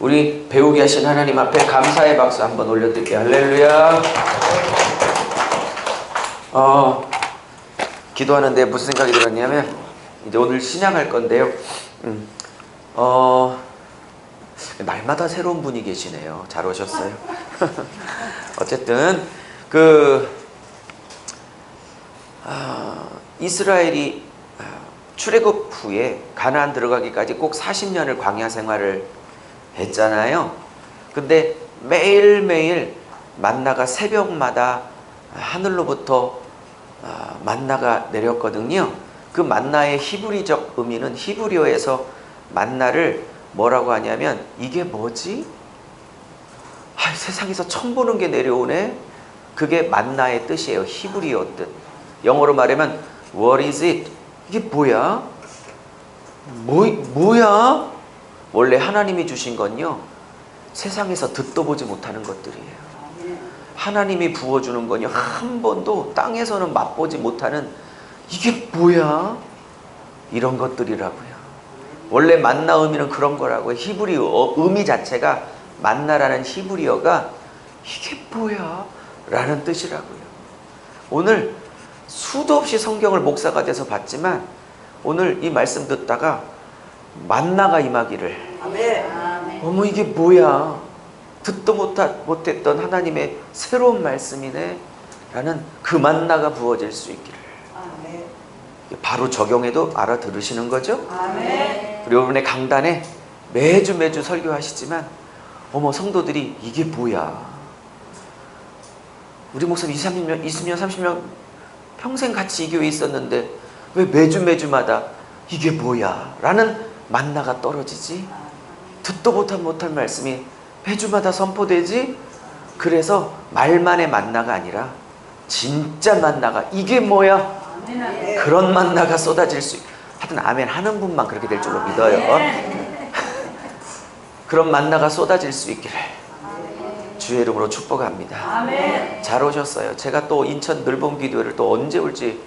우리 배우게 하신 하나님 앞에 감사의 박수 한번 올려드릴게요. 할렐루야. 기도하는데 무슨 생각이 들었냐면 이제 오늘 신앙할 건데요. 날마다 새로운 분이 계시네요. 잘 오셨어요. 어쨌든 이스라엘이 출애굽 후에 가나안 들어가기까지 꼭 40년을 광야 생활을 했잖아요. 근데 매일매일 만나가 새벽마다 하늘로부터 만나가 내렸거든요. 그 만나의 히브리적 의미는 히브리어에서 만나를 뭐라고 하냐면 이게 뭐지? 세상에서 처음 보는 게 내려오네? 그게 만나의 뜻이에요. 히브리어 뜻. 영어로 말하면 What is it? 이게 뭐야? 뭐야? 원래 하나님이 주신 건요, 세상에서 듣도 보지 못하는 것들이에요. 하나님이 부어주는 건요, 한 번도 땅에서는 맛보지 못하는 이게 뭐야? 이런 것들이라고요. 원래 만나 의미는 그런 거라고요. 히브리어 의미 자체가 만나라는 히브리어가 이게 뭐야? 라는 뜻이라고요. 오늘 수도 없이 성경을 목사가 돼서 봤지만 오늘 이 말씀 듣다가 만나가 임하기를, 어머 이게 뭐야? 듣도 못했던 하나님의 새로운 말씀이네 라는 그 만나가 부어질 수 있기를. 바로 적용해도 알아들으시는 거죠? 그리고 여러분의 강단에 매주 설교하시지만 어머 성도들이 이게 뭐야? 우리 목사님 20년 30년 평생 같이 이 교회에 있었는데 왜 매주마다 이게 뭐야? 라는 만나가 떨어지지? 듣도 못할 말씀이 매주마다 선포되지? 그래서 말만의 만나가 아니라 진짜 만나가 이게 뭐야? 그런 만나가 쏟아질 수 하여튼 아멘 하는 분만 그렇게 될 줄로 믿어요. 그런 만나가 쏟아질 수 있기를 주의 이름으로 축복합니다. 잘 오셨어요. 제가 또 인천 늘봄기도회를 또 언제 올지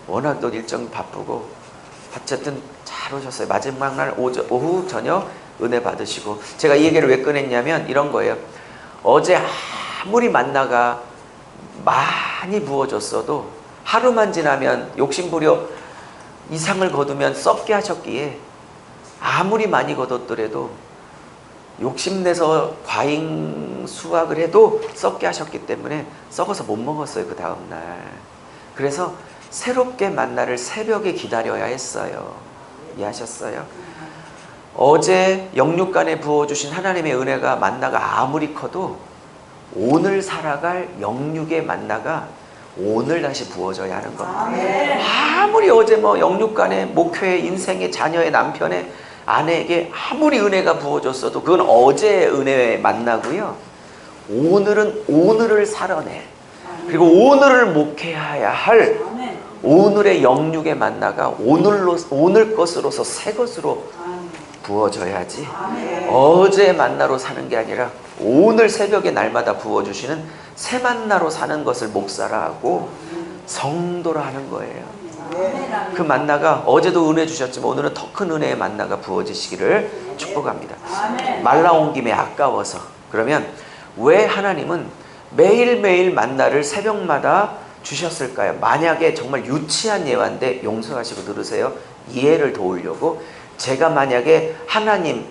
워낙 또 일정이 바쁘고 어쨌든 잘 오셨어요. 마지막 날 오후 저녁 은혜 받으시고, 제가 이 얘기를 왜 꺼냈냐면 이런 거예요. 어제 아무리 만나가 많이 부어졌어도 하루만 지나면 욕심부려 이상을 거두면 썩게 하셨기에 아무리 많이 거뒀더라도 욕심내서 과잉 수확을 해도 썩게 하셨기 때문에 썩어서 못 먹었어요. 그 다음날. 그래서 새롭게 만나를 새벽에 기다려야 했어요. 이해하셨어요? 어제 영육간에 부어주신 하나님의 은혜가 만나가 아무리 커도 오늘 살아갈 영육의 만나가 오늘 다시 부어져야 하는 겁니다. 아무리 어제 영육간에 목회의 인생의 자녀의 남편의 아내에게 아무리 은혜가 부어졌어도 그건 어제의 은혜의 만나고요. 오늘은 오늘을 살아낼, 그리고 오늘을 목회해야 할 오늘의 영육의 만나가 오늘 것으로서 새 것으로 부어져야지. 어제 만나로 사는 게 아니라 오늘 새벽에 날마다 부어주시는 새 만나로 사는 것을 목사라 하고 성도라 하는 거예요. 그 만나가 어제도 은혜 주셨지만 오늘은 더 큰 은혜의 만나가 부어지시기를 축복합니다. 말 나온 김에 아까워서, 그러면 왜 하나님은 매일매일 만나를 새벽마다 주셨을까요? 만약에 정말 유치한 예화인데 용서하시고 들으세요. 이해를 도우려고, 제가 만약에 하나님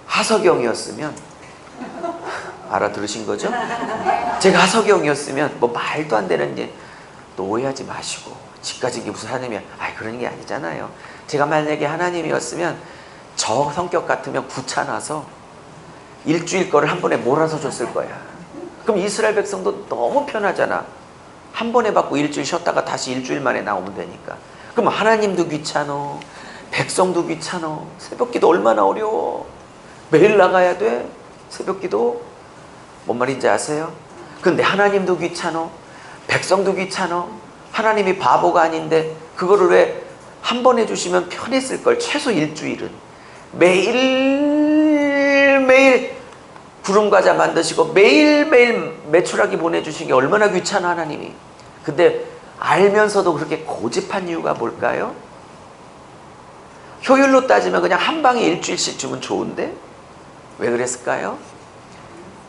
하석영이었으면, 알아들으신 거죠? 제가 하석영이었으면 말도 안 되는 일 또 오해하지 마시고, 집까지 이게 무슨 하나님이야? 그런 게 아니잖아요. 제가 만약에 하나님이었으면 저 성격 같으면 귀찮아서 일주일 거를 한 번에 몰아서 줬을 거야. 그럼 이스라엘 백성도 너무 편하잖아. 한 번에 받고 일주일 쉬었다가 다시 일주일 만에 나오면 되니까. 그럼 하나님도 귀찮어, 백성도 귀찮어. 새벽기도 얼마나 어려워. 매일 나가야 돼, 새벽기도. 뭔 말인지 아세요? 근데 하나님도 귀찮어, 백성도 귀찮어. 하나님이 바보가 아닌데 그거를 왜 한 번 해주시면 편했을 걸. 최소 일주일은 매일매일 구름과자 만드시고 매일매일 메추라기 보내주신 게 얼마나 귀찮아 하나님이. 근데 알면서도 그렇게 고집한 이유가 뭘까요? 효율로 따지면 그냥 한 방에 일주일씩 주면 좋은데 왜 그랬을까요?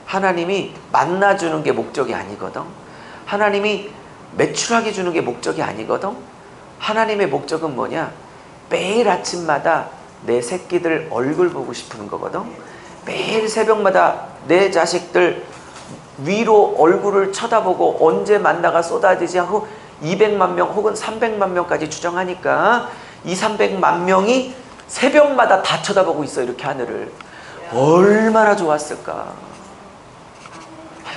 하나님이 만나주는 게 목적이 아니거든. 하나님이 매출하게 주는 게 목적이 아니거든. 하나님의 목적은 뭐냐? 매일 아침마다 내 새끼들 얼굴 보고 싶은 거거든. 매일 새벽마다 내 자식들 위로 얼굴을 쳐다보고 언제 만나가 쏟아지지 하고 200만 명 혹은 300만 명까지 추정하니까 300만 명이 새벽마다 다 쳐다보고 있어. 이렇게 하늘을. 얼마나 좋았을까.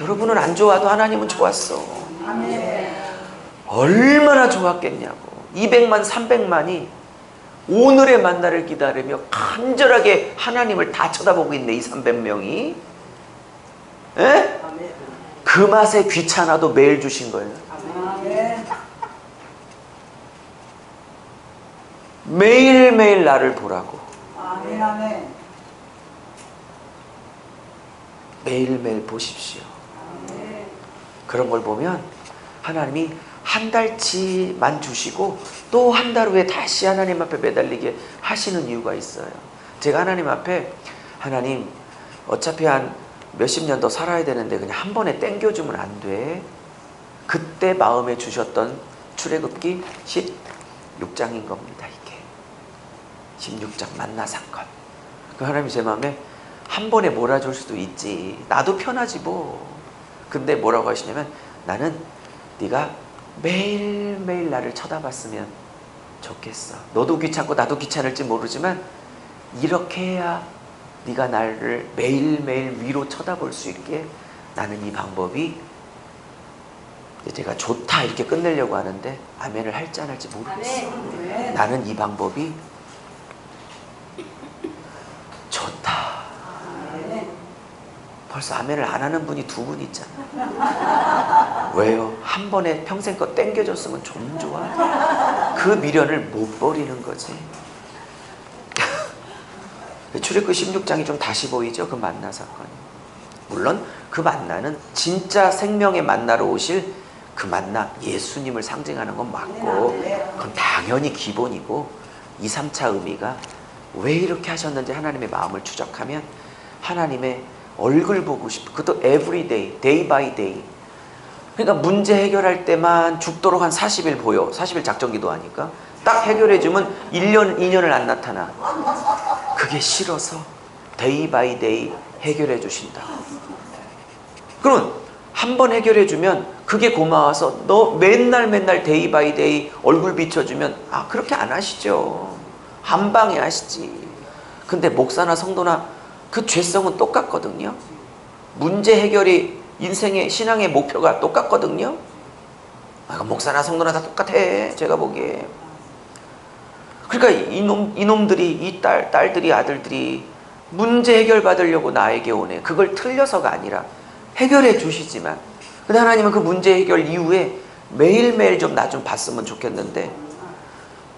여러분은 안 좋아도 하나님은 좋았어. 얼마나 좋았겠냐고. 200만 300만이 오늘의 만나를 기다리며 간절하게 하나님을 다 쳐다보고 있네. 300명이. 에? 그 맛에 귀찮아도 매일 주신 거예요. 매일매일 나를 보라고. 매일매일 보십시오. 그런 걸 보면 하나님이 한 달치만 주시고 또 한 달 후에 다시 하나님 앞에 매달리게 하시는 이유가 있어요. 제가 하나님 앞에, 하나님 어차피 한 몇십 년 더 살아야 되는데 그냥 한 번에 땡겨주면 안 돼. 그때 마음에 주셨던 출애굽기 16장인 겁니다. 이게 16장 만나 사건. 그 하나님이 제 마음에 한 번에 몰아줄 수도 있지. 나도 편하지 뭐. 근데 뭐라고 하시냐면, 나는 네가 매일매일 나를 쳐다봤으면 좋겠어. 너도 귀찮고 나도 귀찮을지 모르지만 이렇게 해야 네가 나를 매일매일 위로 쳐다볼 수 있게, 나는 이 방법이, 제가 좋다 이렇게 끝내려고 하는데 아멘을 할지 안 할지 모르겠어. 나는 이 방법이 좋다. 벌써 아멘을 안 하는 분이 2분 있잖아. 왜요? 한 번에 평생 거 땡겨줬으면 좀 좋아. 그 미련을 못 버리는 거지. 출애굽기 16장이 좀 다시 보이죠? 그 만나 사건이. 물론 그 만나는 진짜 생명의 만나로 오실 그 만나, 예수님을 상징하는 건 맞고, 그건 당연히 기본이고, 2, 3차 의미가 왜 이렇게 하셨는지 하나님의 마음을 추적하면 하나님의 얼굴 보고 싶어. 그것도 everyday, day by day. 그러니까 문제 해결할 때만 죽도록 한 40일 보여. 40일 작전기도 하니까 딱 해결해주면 1년, 2년을 안 나타나. 그게 싫어서 day by day 해결해 주신다. 그러면 한 번 해결해주면 그게 고마워서 너 맨날 day by day 얼굴 비춰주면, 아, 그렇게 안 하시죠. 한 방에 하시지. 근데 목사나 성도나 그 죄성은 똑같거든요. 문제 해결이 인생의 신앙의 목표가 똑같거든요. 목사나 성도나 다 똑같아. 제가 보기에. 그러니까 이놈들이, 이 딸들이, 아들들이 문제 해결 받으려고 나에게 오네. 그걸 틀려서가 아니라 해결해 주시지만, 근데 하나님은 그 문제 해결 이후에 매일매일 좀 나 좀 봤으면 좋겠는데,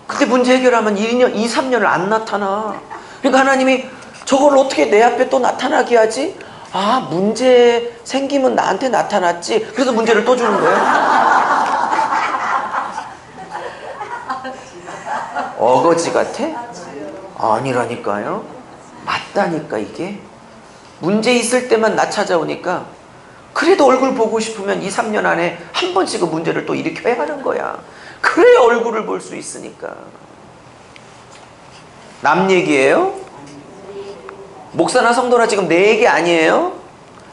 근데 문제 해결하면 2년, 2, 3년을 안 나타나. 그러니까 하나님이 저걸 어떻게 내 앞에 또 나타나게 하지? 아, 문제 생기면 나한테 나타났지. 그래서 문제를 또 주는 거예요. 어거지 같아? 아니라니까요. 맞다니까. 이게 문제 있을 때만 나 찾아오니까, 그래도 얼굴 보고 싶으면 2, 3년 안에 한 번씩은 문제를 또 일으켜야 하는 거야. 그래야 얼굴을 볼 수 있으니까. 남 얘기예요? 목사나 성도나 지금 내 얘기 아니에요?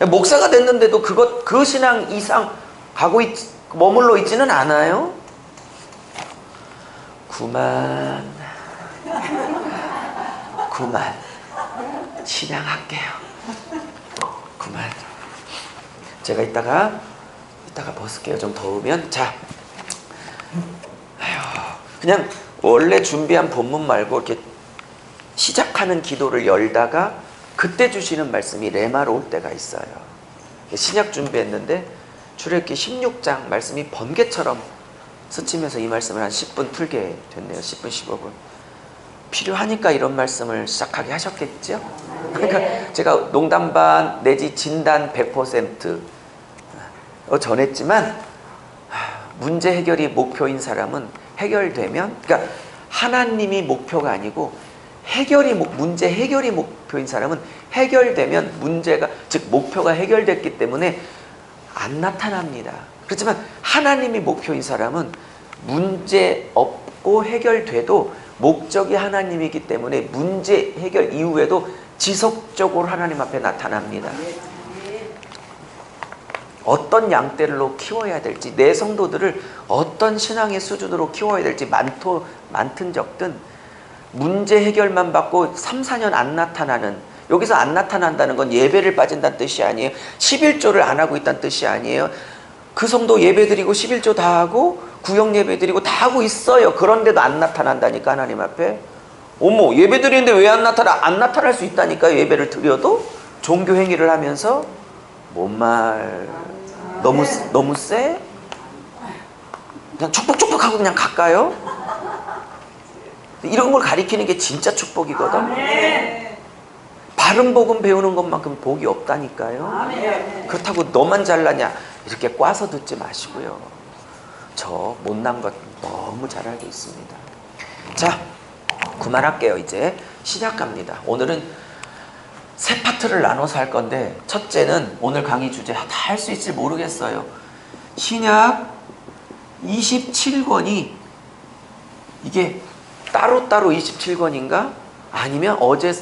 목사가 됐는데도 그 신앙 이상 머물러 있지는 않아요? 그만 신앙할게요. 그만. 제가 이따가 벗을게요. 좀 더우면. 자, 그냥 원래 준비한 본문 말고 이렇게 시작하는 기도를 열다가 그때 주시는 말씀이 레마로 올 때가 있어요. 신약 준비했는데 출애굽기 16장 말씀이 번개처럼 스치면서 이 말씀을 한 10분 풀게 됐네요. 10분 15분. 필요하니까 이런 말씀을 시작하게 하셨겠죠? 그러니까 제가 농담 반 내지 진단 100% 전했지만, 문제 해결이 목표인 사람은 해결되면, 그러니까 하나님이 목표가 아니고 문제 해결이 목표인 사람은 해결되면 문제가, 즉 목표가 해결됐기 때문에 안 나타납니다. 그렇지만 하나님이 목표인 사람은 문제 없고 해결돼도 목적이 하나님이기 때문에 문제 해결 이후에도 지속적으로 하나님 앞에 나타납니다. 어떤 양떼로 키워야 될지, 내 성도들을 어떤 신앙의 수준으로 키워야 될지 많든 적든 문제 해결만 받고 3, 4년 안 나타나는, 여기서 안 나타난다는 건 예배를 빠진다는 뜻이 아니에요. 11조를 안 하고 있다는 뜻이 아니에요. 그 성도 예배 드리고 11조 다 하고 구역 예배 드리고 다 하고 있어요. 그런데도 안 나타난다니까, 하나님 앞에. 어머, 예배 드리는데 왜 안 나타나? 안 나타날 수 있다니까요. 예배를 드려도 종교 행위를 하면서. 뭔 말? 너무 세? 그냥 축복하고 그냥 갈까요? 이런 걸 가리키는 게 진짜 축복이거든. 바른 복음 배우는 것만큼 복이 없다니까요. 그렇다고 너만 잘나냐 이렇게 꽈서 듣지 마시고요. 저 못난 것 너무 잘 알고 있습니다. 자, 그만할게요. 이제 시작합니다. 오늘은 세 파트를 나눠서 할 건데, 첫째는 오늘 강의 주제 다 할 수 있을지 모르겠어요. 신약 27권이 이게 따로따로 27권인가? 아니면 어제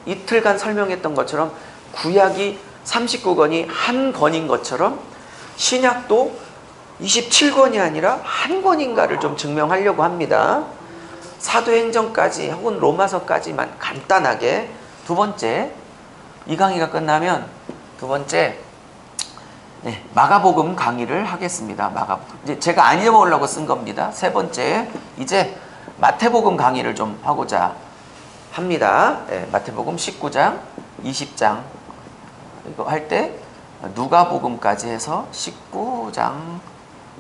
이틀간 설명했던 것처럼 구약이 39권이 한 권인 것처럼 신약도 27권이 아니라 한 권인가를 좀 증명하려고 합니다. 사도행전까지 혹은 로마서까지만 간단하게. 두 번째, 이 강의가 끝나면 두 번째 마가복음 강의를 하겠습니다. 이제 제가 안 잊어먹으려고 쓴 겁니다. 세 번째, 이제 마태복음 강의를 좀 하고자 합니다. 마태복음 19장, 20장 이거 할 때 누가복음까지 해서 19장,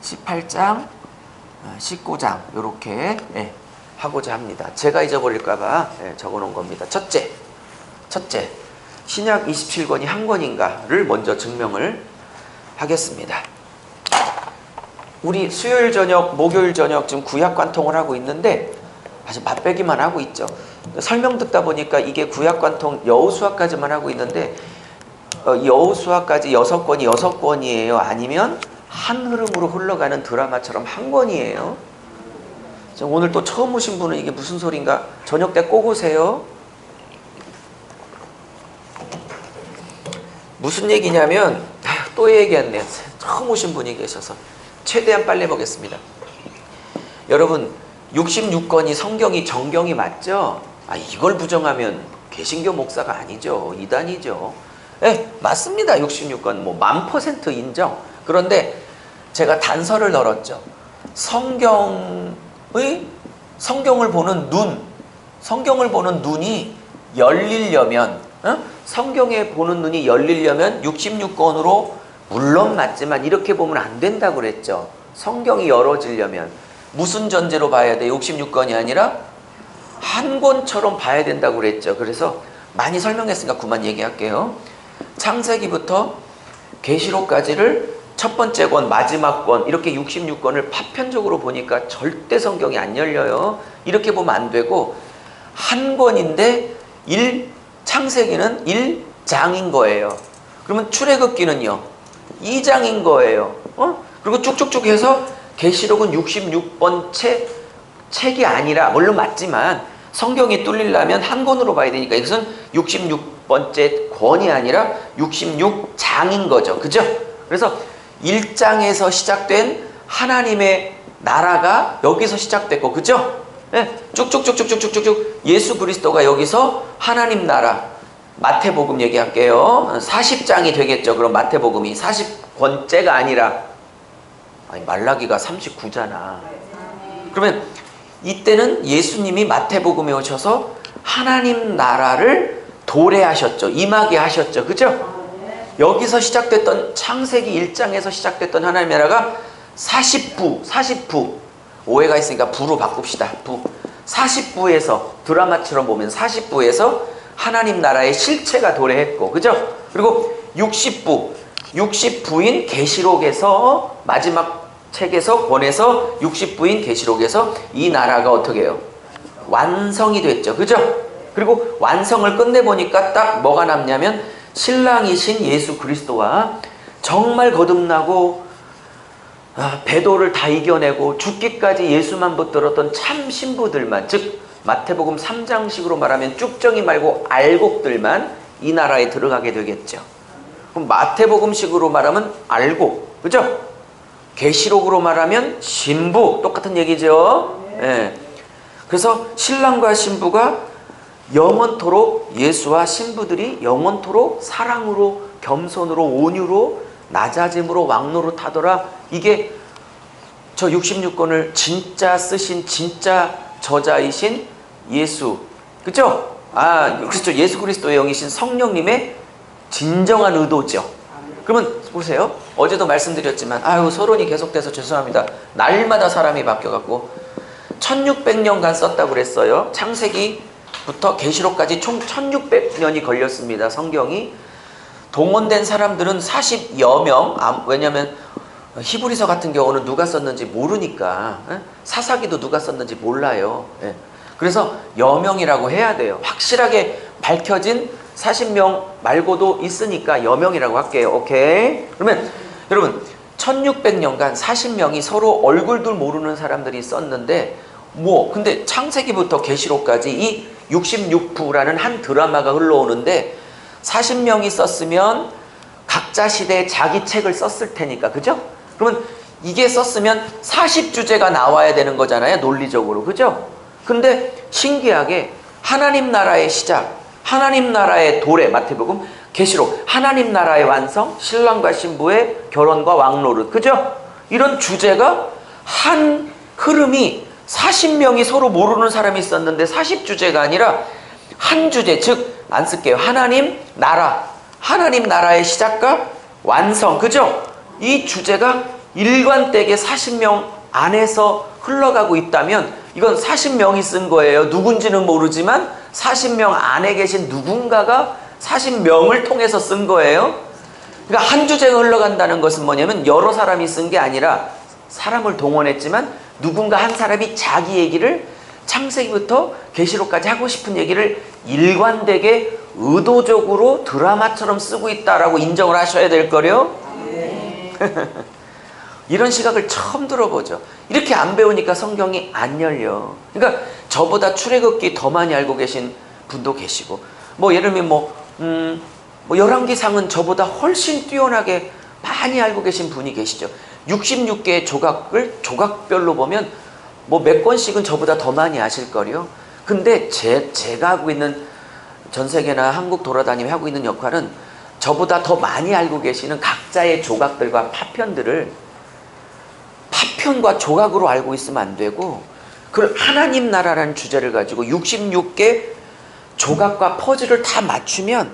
18장, 19장 이렇게 하고자 합니다. 제가 잊어버릴까봐 적어놓은 겁니다. 첫째, 신약 27권이 한 권인가를 먼저 증명을 하겠습니다. 우리 수요일 저녁, 목요일 저녁 지금 구약관통을 하고 있는데 아주 맛배기만 하고 있죠. 설명 듣다 보니까 이게 구약관통 여호수아까지만 하고 있는데 여호수아까지 6권이 6권이에요? 아니면 한 흐름으로 흘러가는 드라마처럼 한 권이에요? 오늘 또 처음 오신 분은 이게 무슨 소린가? 저녁 때 꼭 오세요. 무슨 얘기냐면 또 얘기했네요. 처음 오신 분이 계셔서 최대한 빨리 보겠습니다. 여러분, 66권이 성경이 정경이 맞죠? 이걸 부정하면 개신교 목사가 아니죠. 이단이죠. 맞습니다. 66권 1000% 인정. 그런데 제가 단서를 넣었죠. 성경을 보는 눈이 열리려면, 성경에 보는 눈이 열리려면 66권으로 물론 맞지만 이렇게 보면 안 된다고 그랬죠. 성경이 열어지려면 무슨 전제로 봐야 돼? 66권이 아니라 한 권처럼 봐야 된다고 그랬죠. 그래서 많이 설명했으니까 그만 얘기할게요. 창세기부터 계시록까지를 첫 번째 권, 마지막 권 이렇게 66권을 파편적으로 보니까 절대 성경이 안 열려요. 이렇게 보면 안 되고 한 권인데 창세기는 1장인 거예요. 그러면 출애굽기는요 2장인 거예요. 그리고 쭉쭉쭉 해서 계시록은 66번째 책이 아니라, 물론 맞지만 성경이 뚫리려면 한 권으로 봐야 되니까 이것은 66번째 권이 아니라 66장인 거죠. 그죠? 그래서 1장에서 시작된 하나님의 나라가 여기서 시작됐고, 그죠? 쭉쭉쭉쭉쭉쭉쭉 예수 그리스도가 여기서 하나님 나라, 마태복음 얘기할게요. 40장이 되겠죠. 그럼 마태복음이 40권째가 아니라, 말라기가 39잖아. 그러면 이때는 예수님이 마태복음에 오셔서 하나님 나라를 도래하셨죠. 임하게 하셨죠. 그죠? 여기서 시작됐던 창세기 1장에서 시작됐던 하나님의 나라가 40부 오해가 있으니까 부로 바꿉시다. 40부에서 드라마처럼 보면 40부에서 하나님 나라의 실체가 도래했고, 그죠? 그리고 60부인 계시록에서, 마지막 책에서 권에서 60부인 계시록에서 이 나라가 어떻게 해요? 완성이 됐죠. 그죠? 그리고 완성을 끝내보니까 딱 뭐가 남냐면 신랑이신 예수 그리스도와 정말 거듭나고 배도를 다 이겨내고 죽기까지 예수만 붙들었던 참 신부들만, 즉 마태복음 3장식으로 말하면 쭉정이 말고 알곡들만 이 나라에 들어가게 되겠죠. 그럼 마태복음식으로 말하면 알곡, 그죠? 계시록으로 말하면 신부, 똑같은 얘기죠. 예. 그래서 신랑과 신부가 영원토록, 예수와 신부들이 영원토록 사랑으로, 겸손으로, 온유로, 낮아짐으로, 왕노릇하더라. 이게 저 66권을 진짜 쓰신 진짜 저자이신 예수, 그죠? 그렇죠. 예수 그리스도의 영이신 성령님의 진정한 의도죠. 그러면 보세요. 어제도 말씀드렸지만 서론이 계속돼서 죄송합니다. 날마다 사람이 바뀌어갖고 1600년간 썼다고 그랬어요. 창세기부터 계시록까지 총 1600년이 걸렸습니다. 성경이. 동원된 사람들은 40여 명. 왜냐하면 히브리서 같은 경우는 누가 썼는지 모르니까, 사사기도 누가 썼는지 몰라요. 그래서 여명이라고 해야 돼요. 확실하게 밝혀진 40명 말고도 있으니까 여명이라고 할게요. 오케이? 그러면 여러분 1600년간 40명이 서로 얼굴도 모르는 사람들이 썼는데 근데 창세기부터 계시록까지 이 66부라는 한 드라마가 흘러오는데 40명이 썼으면 각자 시대에 자기 책을 썼을 테니까, 그죠? 그러면 이게 썼으면 40주제가 나와야 되는 거잖아요, 논리적으로. 그죠? 근데 신기하게 하나님 나라의 시작, 하나님 나라의 도래, 마태복음, 계시록, 하나님 나라의 완성, 신랑과 신부의 결혼과 왕노릇, 그죠? 이런 주제가 한 흐름이 40명이 서로 모르는 사람이 있었는데 40주제가 아니라 한 주제, 즉 안 쓸게요. 하나님 나라, 하나님 나라의 시작과 완성, 그죠? 이 주제가 일관되게 40명 안에서 흘러가고 있다면 이건 40명이 쓴 거예요. 누군지는 모르지만 40명 안에 계신 누군가가 40명을 통해서 쓴 거예요. 그러니까 한 주제가 흘러간다는 것은 뭐냐면 여러 사람이 쓴 게 아니라 사람을 동원했지만 누군가 한 사람이 자기 얘기를 창세기부터 계시록까지 하고 싶은 얘기를 일관되게 의도적으로 드라마처럼 쓰고 있다라고 인정을 하셔야 될 거요. 네. 이런 시각을 처음 들어보죠. 이렇게 안 배우니까 성경이 안 열려. 그러니까 저보다 출애굽기 더 많이 알고 계신 분도 계시고, 예를 들면 열왕기상은 저보다 훨씬 뛰어나게 많이 알고 계신 분이 계시죠. 66개의 조각을 조각별로 보면 몇 권씩은 저보다 더 많이 아실 거요. 근데 제가 하고 있는, 전 세계나 한국 돌아다니며 하고 있는 역할은 저보다 더 많이 알고 계시는 각자의 조각들과 파편들을 파편과 조각으로 알고 있으면 안 되고, 그걸 하나님 나라라는 주제를 가지고 66개 조각과 퍼즐을 다 맞추면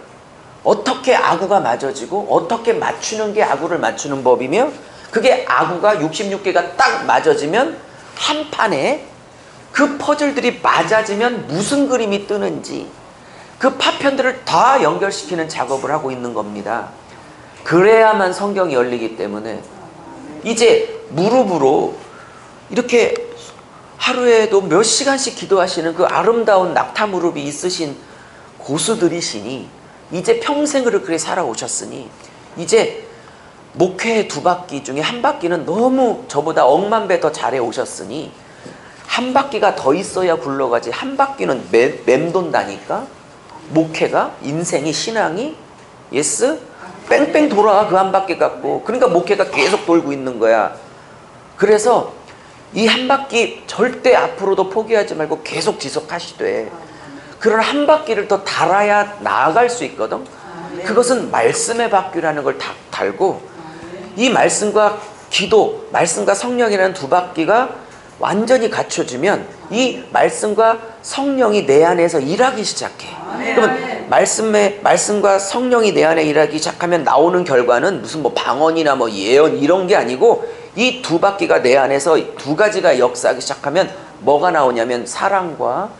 어떻게 아구가 맞아지고 어떻게 맞추는 게 아구를 맞추는 법이며, 그게 아구가 66개가 딱 맞아지면 한 판에 그 퍼즐들이 맞아지면 무슨 그림이 뜨는지 그 파편들을 다 연결시키는 작업을 하고 있는 겁니다. 그래야만 성경이 열리기 때문에 이제 무릎으로 이렇게 하루에도 몇 시간씩 기도하시는 그 아름다운 낙타 무릎이 있으신 고수들이시니, 이제 평생을 그렇게 살아오셨으니 이제 목회의 2바퀴 중에 한 바퀴는 너무 저보다 억만 배 더 잘해 오셨으니 한 바퀴가 더 있어야 굴러가지, 한 바퀴는 맴돈다니까. 목회가, 인생이, 신앙이 뺑뺑 돌아가, 그 한 바퀴 갖고. 그러니까 목회가 계속 돌고 있는 거야. 그래서 이 한 바퀴 절대 앞으로도 포기하지 말고 계속 지속하시되, 그런 한 바퀴를 더 달아야 나아갈 수 있거든. 그것은 말씀의 바퀴라는 걸 달고, 이 말씀과 기도, 말씀과 성령이라는 2바퀴가 완전히 갖춰지면 이 말씀과 성령이 내 안에서 일하기 시작해. 그러면 말씀과 성령이 내 안에 일하기 시작하면 나오는 결과는 무슨 방언이나 예언 이런 게 아니고, 이 2바퀴가 내 안에서 2가지가 역사하기 시작하면 뭐가 나오냐면 사랑과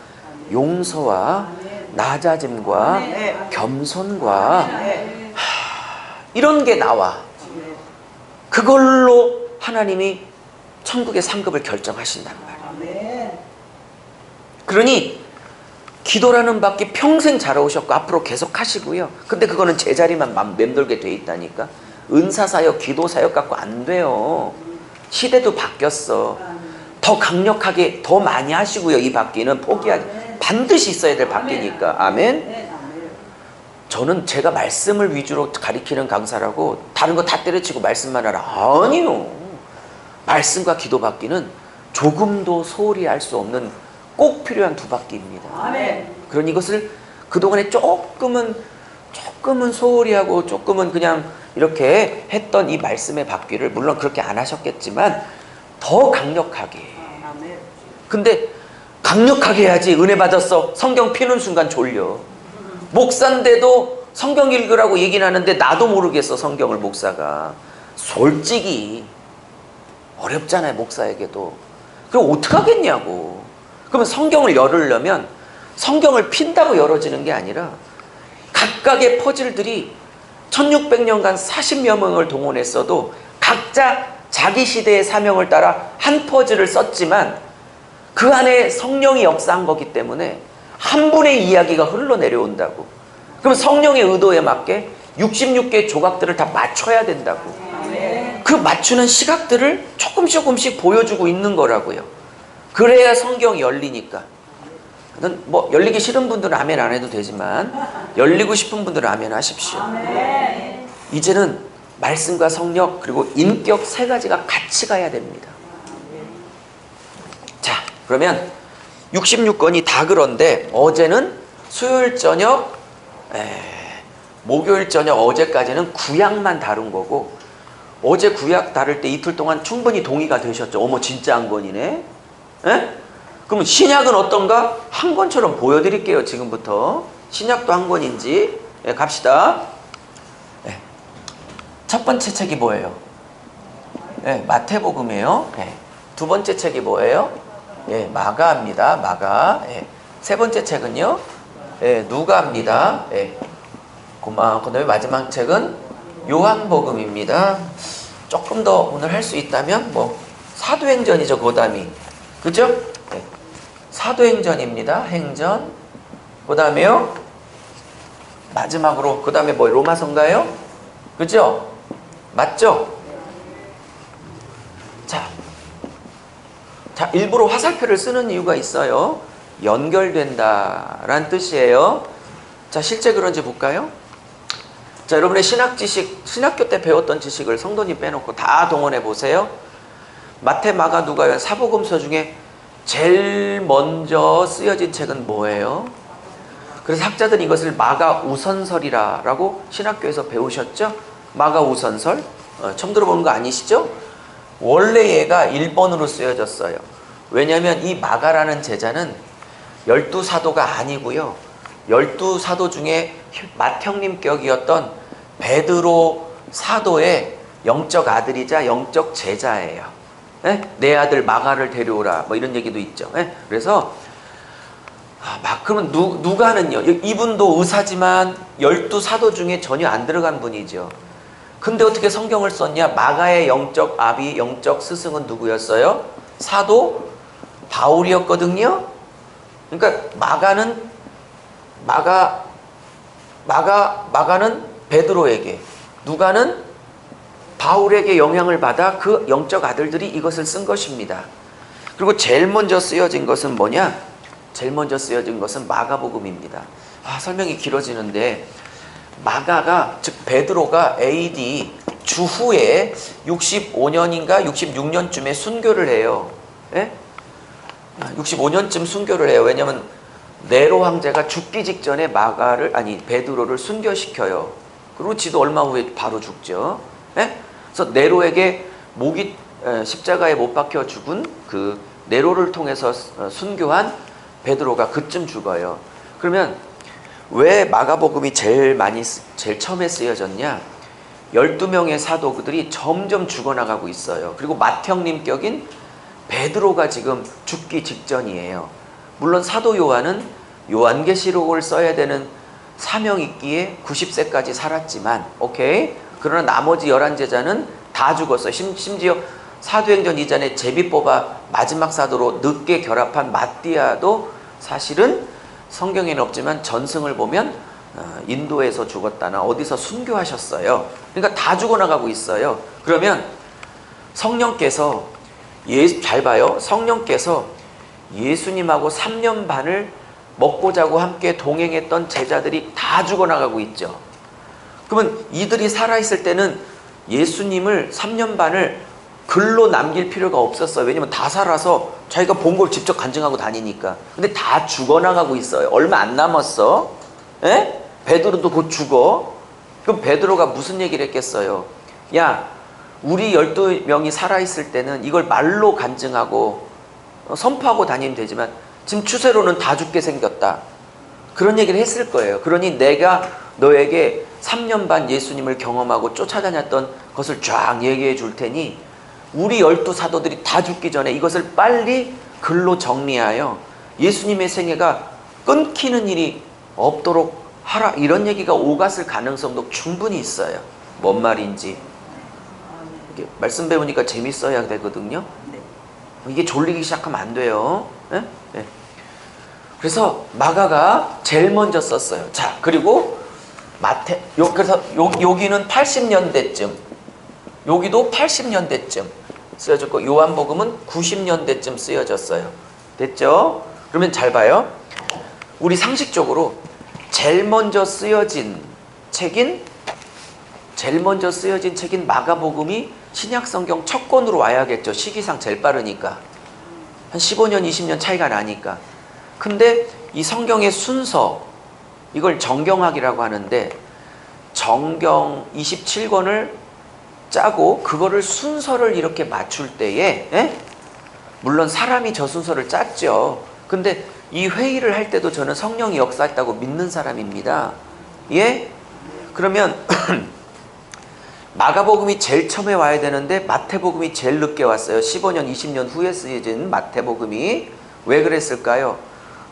용서와 낮아짐과 겸손과 이런 게 나와. 그걸로 하나님이 천국의 상급을 결정하신단 말이에요. 그러니 기도라는 바퀴 평생 자라오셨고 앞으로 계속 하시고요. 근데 그거는 제자리만 맴돌게 돼 있다니까. 은사사역, 기도사역 갖고 안 돼요. 시대도 바뀌었어. 더 강력하게 더 많이 하시고요. 이 바퀴는 포기하지, 반드시 있어야 될 바퀴니까. 아멘. 저는 제가 말씀을 위주로 가리키는 강사라고 다른 거 다 때려치고 말씀만 하라. 아니요. 말씀과 기도 바퀴는 조금도 소홀히 할 수 없는 꼭 필요한 두 바퀴입니다. 아멘. 그러니 이것을 그동안에 조금은 소홀히 하고 조금은 그냥 이렇게 했던 이 말씀의 바퀴를 물론 그렇게 안 하셨겠지만 더 강력하게. 아멘. 근데 강력하게 해야지. 은혜 받았어. 성경 피는 순간 졸려. 목사인데도 성경 읽으라고 얘기는 하는데 나도 모르겠어. 성경을 목사가. 솔직히 어렵잖아요. 목사에게도. 그럼 어떡하겠냐고. 그러면 성경을 열으려면 성경을 핀다고 열어지는 게 아니라 각각의 퍼즐들이 1600년간 40여 명을 동원했어도 각자 자기 시대의 사명을 따라 한 퍼즐을 썼지만 그 안에 성령이 역사한 거기 때문에 한 분의 이야기가 흘러내려온다고. 그럼 성령의 의도에 맞게 66개의 조각들을 다 맞춰야 된다고. 그 맞추는 시각들을 조금씩 보여주고 있는 거라고요. 그래야 성경이 열리니까. 뭐 열리기 싫은 분들은 아멘 안 해도 되지만 열리고 싶은 분들은 아멘 하십시오. 이제는 말씀과 성령 그리고 인격 세 가지가 같이 가야 됩니다. 자, 그러면 66권이 다 그런데 어제는 수요일 저녁, 목요일 저녁 어제까지는 구약만 다룬 거고 어제 구약 다룰 때 이틀 동안 충분히 동의가 되셨죠? 어머 진짜 한 권이네. 그러면 신약은 어떤가? 한 권처럼 보여드릴게요. 지금부터 신약도 한 권인지. 갑시다. 첫 번째 책이 뭐예요? 마태복음이에요. 두 번째 책이 뭐예요? 마가입니다. 마가. 세 번째 책은요? 누가입니다. 그 다음에 마지막 책은 요한복음입니다. 조금 더 오늘 할 수 있다면 뭐 사도행전이죠. 그 다음이. 그죠? 사도행전입니다. 행전. 그 다음에요. 마지막으로 그 다음에 뭐 로마서인가요? 그죠? 맞죠? 자, 일부러 화살표를 쓰는 이유가 있어요. 연결된다라는 뜻이에요. 자, 실제 그런지 볼까요? 자, 여러분의 신학 지식, 신학교 때 배웠던 지식을 성도님 빼놓고 다 동원해 보세요. 마태, 마가, 누가, 요한 사복음서 중에 제일 먼저 쓰여진 책은 뭐예요? 그래서 학자들은 이것을 마가 우선설이라고 신학교에서 배우셨죠? 마가 우선설. 처음 들어보는 거 아니시죠? 원래 얘가 1번으로 쓰여졌어요. 왜냐하면 이 마가라는 제자는 12사도가 아니고요. 12사도 중에 맏형님 격이었던 베드로 사도의 영적 아들이자 영적 제자예요. 내 아들 마가를 데려오라 뭐 이런 얘기도 있죠. 그래서 그러면 누가는요? 이분도 의사지만 12사도 중에 전혀 안 들어간 분이죠. 근데 어떻게 성경을 썼냐? 마가의 영적 아비, 영적 스승은 누구였어요? 사도 바울이었거든요. 그러니까 마가는 베드로에게, 누가는 바울에게 영향을 받아 그 영적 아들들이 이것을 쓴 것입니다. 그리고 제일 먼저 쓰여진 것은 뭐냐? 제일 먼저 쓰여진 것은 마가복음입니다. 설명이 길어지는데 마가가, 즉 베드로가 AD 주후에 65년인가 66년쯤에 순교를 해요. 65년쯤 순교를 해요. 왜냐하면 네로 황제가 죽기 직전에 베드로를 순교시켜요. 그리고 지도 얼마 후에 바로 죽죠. 그래서 네로에게 십자가에 못 박혀 죽은 그 네로를 통해서 순교한 베드로가 그쯤 죽어요. 그러면 왜 마가복음이 제일 처음에 쓰여졌냐? 12명의 사도들이 점점 죽어나가고 있어요. 그리고 맏형님 격인 베드로가 지금 죽기 직전이에요. 물론 사도 요한은 요한계시록을 써야 되는 사명이 있기에 90세까지 살았지만, 오케이? 그러나 나머지 11제자는 다 죽었어요. 심지어 사도행전 이전에 제비 뽑아 마지막 사도로 늦게 결합한 마띠아도 사실은 성경에는 없지만 전승을 보면 인도에서 죽었다나 어디서 순교하셨어요. 그러니까 다 죽어나가고 있어요. 그러면 성령께서 잘 봐요. 성령께서 예수님하고 3년 반을 먹고 자고 함께 동행했던 제자들이 다 죽어나가고 있죠. 그러면 이들이 살아있을 때는 예수님을 3년 반을 글로 남길 필요가 없었어요. 왜냐면 다 살아서 자기가 본 걸 직접 간증하고 다니니까. 근데 다 죽어나가고 있어요. 얼마 안 남았어. 에? 베드로도 곧 죽어. 그럼 베드로가 무슨 얘기를 했겠어요? 야, 우리 12명이 살아있을 때는 이걸 말로 간증하고 선포하고 다니면 되지만 지금 추세로는 다 죽게 생겼다. 그런 얘기를 했을 거예요. 그러니 내가 너에게 3년 반 예수님을 경험하고 쫓아다녔던 것을 쫙 얘기해 줄 테니 우리 12사도들이 다 죽기 전에 이것을 빨리 글로 정리하여 예수님의 생애가 끊기는 일이 없도록 하라. 이런 얘기가 오갔을 가능성도 충분히 있어요. 뭔 말인지 말씀 배우니까 재밌어야 되거든요. 이게 졸리기 시작하면 안 돼요. 네? 네. 그래서 마가가 제일 먼저 썼어요. 자, 그리고 그래서 여기는 80년대쯤, 여기도 80년대쯤 쓰여졌고, 요한복음은 90년대쯤 쓰여졌어요. 됐죠? 그러면 잘 봐요. 우리 상식적으로 제일 먼저 쓰여진 책인 마가복음이 신약성경 첫 권으로 와야겠죠. 시기상 제일 빠르니까. 한 15년, 20년 차이가 나니까. 근데 이 성경의 순서, 이걸 정경학이라고 하는데, 정경 27권을 짜고 그거를 순서를 이렇게 맞출 때에, 물론 사람이 저 순서를 짰죠. 근데 이 회의를 할 때도 저는 성령이 역사했다고 믿는 사람입니다. 예? 그러면 마가복음이 제일 처음에 와야 되는데 마태복음이 제일 늦게 왔어요. 15년, 20년 후에 쓰여진 마태복음이. 왜 그랬을까요?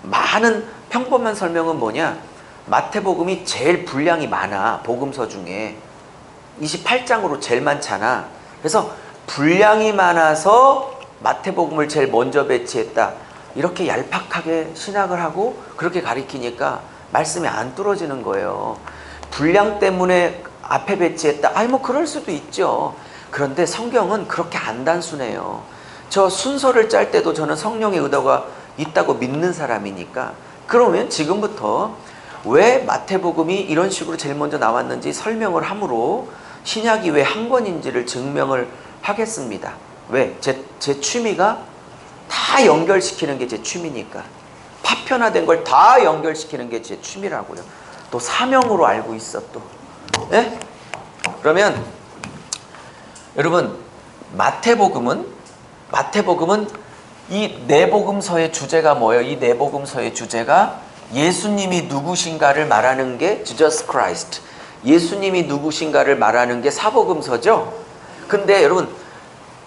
많은 평범한 설명은 뭐냐? 마태복음이 제일 분량이 많아. 복음서 중에 28장으로 제일 많잖아. 그래서 분량이 많아서 마태복음을 제일 먼저 배치했다. 이렇게 얄팍하게 신학을 하고 그렇게 가리키니까 말씀이 안 뚫어지는 거예요. 분량 때문에 앞에 배치했다. 아니 뭐 그럴 수도 있죠. 그런데 성경은 그렇게 안 단순해요. 저 순서를 짤 때도 저는 성령의 의도가 있다고 믿는 사람이니까. 그러면 지금부터 왜 마태복음이 이런 식으로 제일 먼저 나왔는지 설명을 함으로 신약이 왜 한 권인지를 증명을 하겠습니다. 왜? 제 취미가 다 연결시키는 게 제 취미니까. 파편화된 걸 다 연결시키는 게 제 취미라고요. 또 사명으로 알고 있어 또. 네? 그러면 여러분 마태복음은 이 내복음서의 주제가 뭐예요? 이 내복음서의 주제가 예수님이 누구신가를 말하는 게 Jesus Christ, 예수님이 누구신가를 말하는 게 사복음서죠. 근데 여러분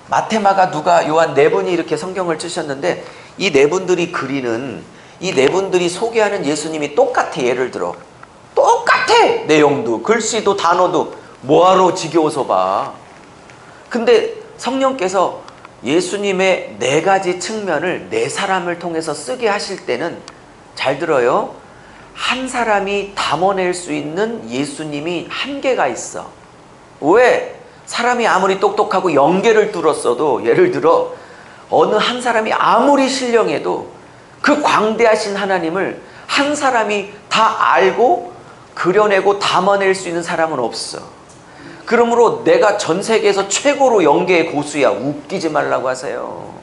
마태, 마가, 누가, 요한 네 분이 이렇게 성경을 쓰셨는데 이 네 분들이 그리는, 이 네 분들이 소개하는 예수님이 똑같아. 예를 들어 똑같아. 내용도 글씨도 단어도. 뭐하러 지겨워서 봐. 근데 성령께서 예수님의 네 가지 측면을 네 사람을 통해서 쓰게 하실 때는 잘 들어요. 한 사람이 담아낼 수 있는 예수님이 한계가 있어. 왜? 사람이 아무리 똑똑하고 연계를 뚫었어도, 예를 들어 어느 한 사람이 아무리 신령해도 그 광대하신 하나님을 한 사람이 다 알고 그려내고 담아낼 수 있는 사람은 없어. 그러므로 내가 전 세계에서 최고로 연계의 고수야. 웃기지 말라고 하세요.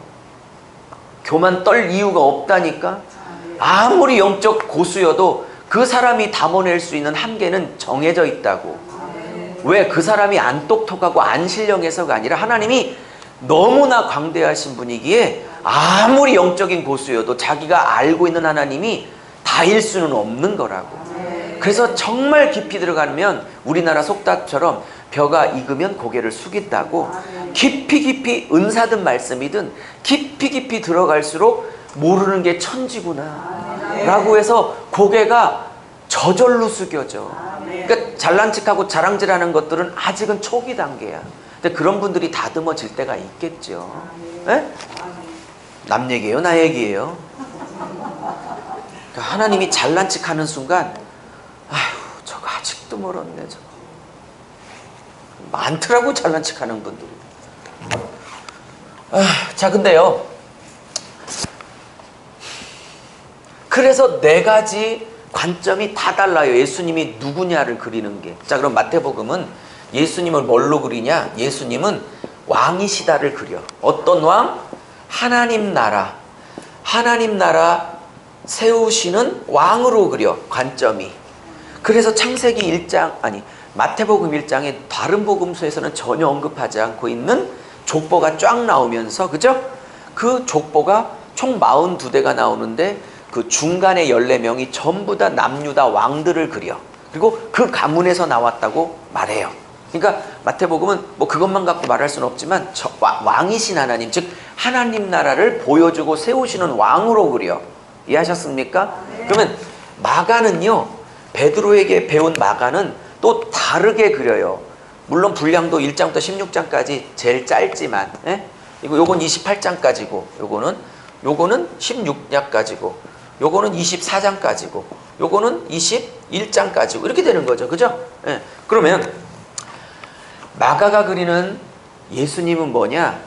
교만 떨 이유가 없다니까. 아무리 영적 고수여도 그 사람이 담아낼 수 있는 한계는 정해져 있다고. 왜? 그 사람이 안 똑똑하고 안 신령해서가 아니라 하나님이 너무나 광대하신 분이기에 아무리 영적인 고수여도 자기가 알고 있는 하나님이 다일 수는 없는 거라고. 그래서 정말 깊이 들어가면 우리나라 속담처럼 벼가 익으면 고개를 숙인다고. 깊이 은사든 말씀이든 깊이 들어갈수록 모르는 게 천지구나 라고 해서 고개가 저절로 숙여져. 그러니까 잘난 척하고 자랑질하는 것들은 아직은 초기 단계야. 근데 그런 분들이 다듬어질 때가 있겠죠. 네? 남 얘기예요? 나 얘기예요? 하나님이 잘난 척하는 순간 아휴 저거 아직도 멀었네. 저거 많더라고 잘난 척하는 분들이. 자 근데요, 그래서 네 가지 관점이 다 달라요. 예수님이 누구냐를 그리는 게. 자 그럼 마태복음은 예수님을 뭘로 그리냐? 예수님은 왕이시다를 그려. 어떤 왕? 하나님 나라 세우시는 왕으로 그려. 관점이. 그래서 창세기 1장 마태복음 1장에 다른 복음서에서는 전혀 언급하지 않고 있는 족보가 쫙 나오면서, 그죠? 그 족보가 총 42대가 나오는데 그 중간에 14명이 전부 다 남유다 왕들을 그려. 그리고 그 가문에서 나왔다고 말해요. 그러니까 마태복음은 뭐 그것만 갖고 말할 수는 없지만 왕이신 하나님, 즉 하나님 나라를 보여주고 세우시는 왕으로 그려. 이해하셨습니까? 그러면 마가는요, 베드로에게 배운 마가는 또 다르게 그려요. 물론 분량도 1장부터 16장까지 제일 짧지만, 요건 28장까지고, 요거는 16장까지고, 요거는 24장까지고, 요거는 21장까지고, 이렇게 되는 거죠. 그죠? 그러면 마가가 그리는 예수님은 뭐냐?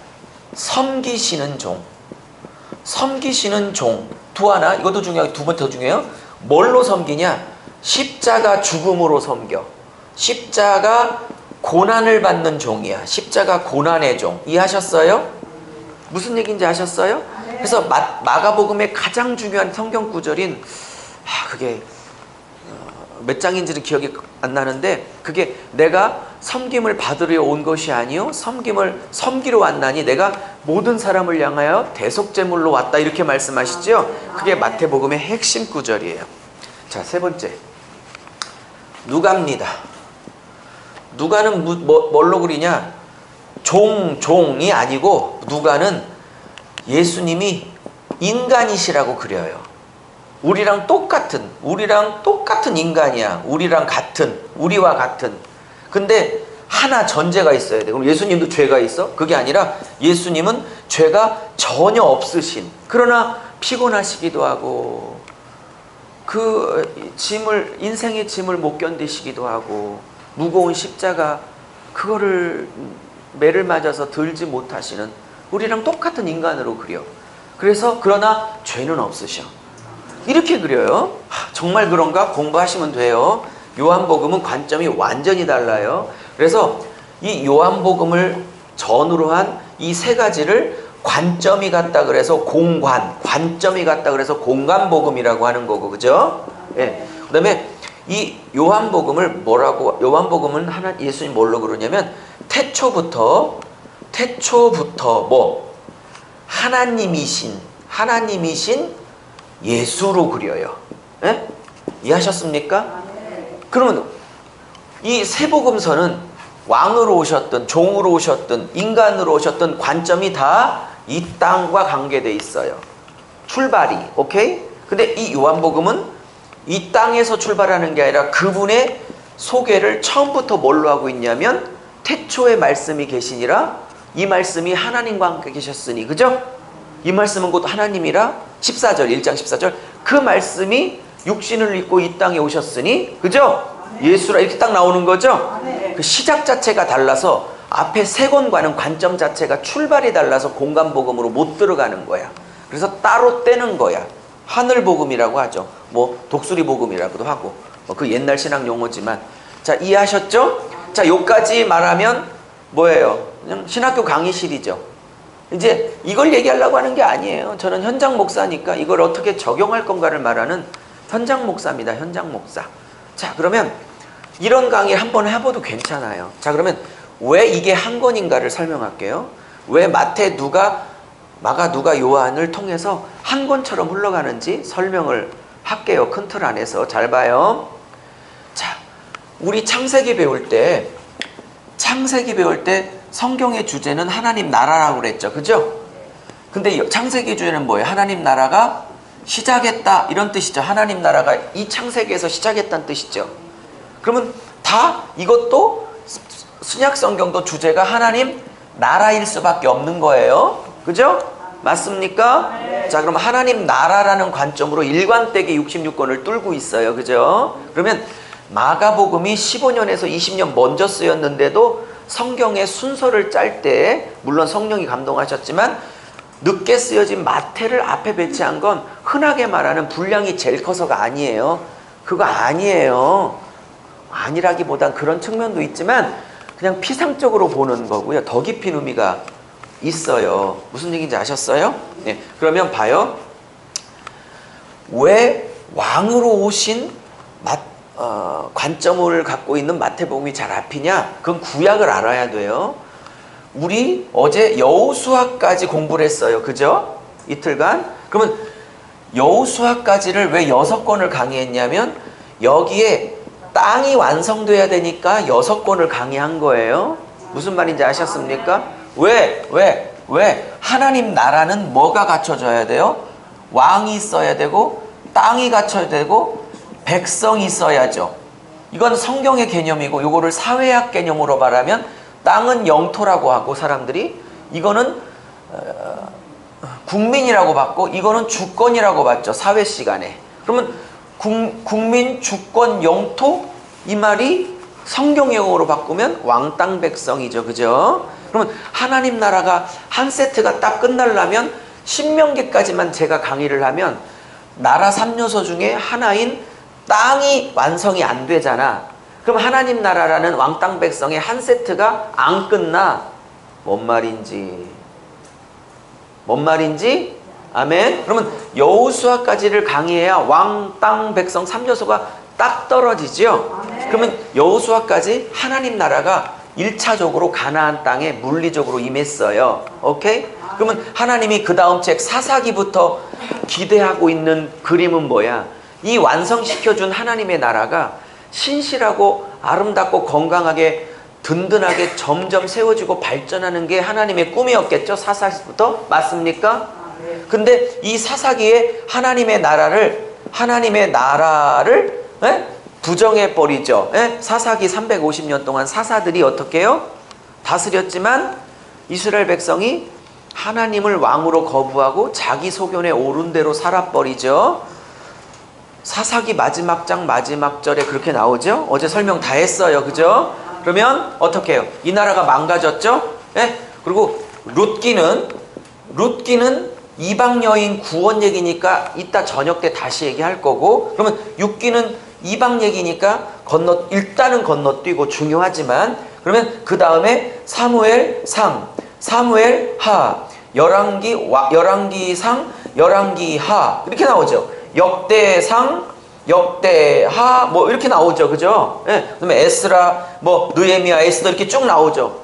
섬기시는 종. 섬기시는 종. 또 하나, 이것도 중요하고 두 번 더 중요해요. 뭘로 섬기냐? 십자가 죽음으로 섬겨. 십자가 고난을 받는 종이야. 십자가 고난의 종. 이해하셨어요? 무슨 얘기인지 아셨어요? 그래서 마가복음의 가장 중요한 성경 구절인, 그게 몇 장인지는 기억이 안 나는데, 그게 내가 섬김을 받으려 온 것이 아니요 섬김을 섬기러 왔나니 내가 모든 사람을 향하여 대속제물로 왔다, 이렇게 말씀하시죠. 그게 마태복음의 핵심 구절이에요. 자, 세 번째, 누가입니다. 누가는 뭘로 그리냐? 종이 아니고 누가는 예수님이 인간이시라고 그려요. 우리랑 똑같은 인간이야. 우리와 같은. 근데 하나 전제가 있어야 돼. 그럼 예수님도 죄가 있어? 그게 아니라 예수님은 죄가 전혀 없으신, 그러나 피곤하시기도 하고 그 인생의 짐을 못 견디시기도 하고 무거운 십자가, 그거를 매를 맞아서 들지 못하시는 우리랑 똑같은 인간으로 그려. 그래서 그러나 죄는 없으셔. 이렇게 그려요. 정말 그런가? 공부하시면 돼요. 요한복음은 관점이 완전히 달라요. 그래서 이 요한복음을 전후로 한 이 세 가지를 관점이 같다 그래서 관점이 같다 그래서 공간복음이라고 하는 거고, 그죠? 예. 그 다음에 이 요한복음은 예수님 뭘로 그러냐면 태초부터 하나님이신 예수로 그려요. 예? 이해하셨습니까? 그러면 이 세 복음서는 왕으로 오셨든 종으로 오셨든 인간으로 오셨든 관점이 다 이 땅과 관계돼 있어요. 출발이. 오케이? 근데 이 요한복음은 이 땅에서 출발하는 게 아니라 그분의 소개를 처음부터 뭘로 하고 있냐면 태초에 말씀이 계시니라 이 말씀이 하나님과 함께 계셨으니, 그죠? 이 말씀은 곧 하나님이라 14절, 1장 14절, 그 말씀이 육신을 입고 이 땅에 오셨으니, 그죠? 예수라, 이렇게 딱 나오는 거죠? 그 시작 자체가 달라서 앞에 세 권과는 관점 자체가 출발이 달라서 공간복음으로 못 들어가는 거야. 그래서 따로 떼는 거야. 하늘복음이라고 하죠. 뭐 독수리복음이라고도 하고, 그 옛날 신학 용어지만. 자, 이해하셨죠? 자, 요까지 말하면 뭐예요? 그냥 신학교 강의실이죠. 이제 이걸 얘기하려고 하는 게 아니에요. 저는 현장 목사니까 이걸 어떻게 적용할 건가를 말하는 현장 목사입니다. 현장 목사. 자, 그러면 이런 강의 한번 해봐도 괜찮아요. 자, 그러면 왜 이게 한 권인가를 설명할게요. 왜 마태, 누가, 마가, 누가, 요한을 통해서 한 권처럼 흘러가는지 설명을 할게요. 큰 틀 안에서. 잘 봐요. 자, 우리 창세기 배울 때 성경의 주제는 하나님 나라라고 그랬죠. 그죠? 근데 창세기 주제는 뭐예요? 하나님 나라가 시작했다, 이런 뜻이죠. 하나님 나라가 이 창세기에서 시작했다는 뜻이죠. 그러면 다 이것도 신약 성경도 주제가 하나님 나라일 수밖에 없는 거예요. 그죠? 맞습니까? 자, 그럼 하나님 나라라는 관점으로 일관되게 66권을 뚫고 있어요. 그죠? 그러면 마가복음이 15년에서 20년 먼저 쓰였는데도 성경의 순서를 짤 때 물론 성령이 감동하셨지만 늦게 쓰여진 마태를 앞에 배치한 건 흔하게 말하는 분량이 제일 커서가 아니에요. 그거 아니에요. 아니라기보단 그런 측면도 있지만 그냥 피상적으로 보는 거고요. 더 깊은 의미가 있어요. 무슨 얘기인지 아셨어요? 네. 그러면 봐요. 왜 왕으로 오신 관점을 갖고 있는 마태복음이 잘 앞이냐? 그건 구약을 알아야 돼요. 우리 어제 여호수아까지 공부를 했어요. 그죠? 이틀간. 그러면 여호수아까지를 왜 6권을 강의했냐면 여기에 땅이 완성돼야 되니까 6권을 강의한 거예요. 무슨 말인지 아셨습니까? 왜? 하나님 나라는 뭐가 갖춰져야 돼요? 왕이 있어야 되고 땅이 갖춰야 되고 백성이 있어야죠. 이건 성경의 개념이고 요거를 사회학 개념으로 말하면 땅은 영토라고 하고 사람들이 이거는 국민이라고 받고 이거는 주권이라고 받죠. 사회 시간에. 그러면 국민, 주권, 영토 이 말이 성경용어로 바꾸면 왕, 땅, 백성이죠. 그죠? 그러면 하나님 나라가 한 세트가 딱 끝나려면 신명기까지만 제가 강의를 하면 나라 3요소 중에 하나인 땅이 완성이 안 되잖아. 그럼 하나님 나라라는 왕, 땅, 백성의 한 세트가 안 끝나. 뭔 말인지? 아멘? 그러면 여호수아까지를 강의해야 왕, 땅, 백성 3요소가 딱 떨어지죠? 그러면 여호수아까지 하나님 나라가 1차적으로 가나안 땅에 물리적으로 임했어요. 오케이? 그러면 하나님이 그 다음 책 사사기부터 기대하고 있는 그림은 뭐야? 이 완성시켜준 하나님의 나라가 신실하고 아름답고 건강하게 든든하게 점점 세워지고 발전하는 게 하나님의 꿈이었겠죠? 사사기부터? 맞습니까? 근데 이 사사기에 하나님의 나라를 부정해버리죠. 사사기 350년 동안 사사들이 어떻게 해요? 다스렸지만 이스라엘 백성이 하나님을 왕으로 거부하고 자기 소견에 오른 대로 살아버리죠. 사사기 마지막 장 마지막 절에 그렇게 나오죠. 어제 설명 다 했어요. 그죠? 그러면 어떻게 해요? 이 나라가 망가졌죠. 그리고 룻기는 이방 여인 구원 얘기니까 이따 저녁 때 다시 얘기할 거고, 그러면 6기는 이방 얘기니까 일단은 건너뛰고 중요하지만, 그러면 그 다음에 사무엘 상, 사무엘 하, 열왕기 상, 열왕기 하 이렇게 나오죠. 역대상, 역대하 뭐 이렇게 나오죠. 그죠? 그다음에 에스라, 뭐 느헤미야, 에스더 이렇게 쭉 나오죠.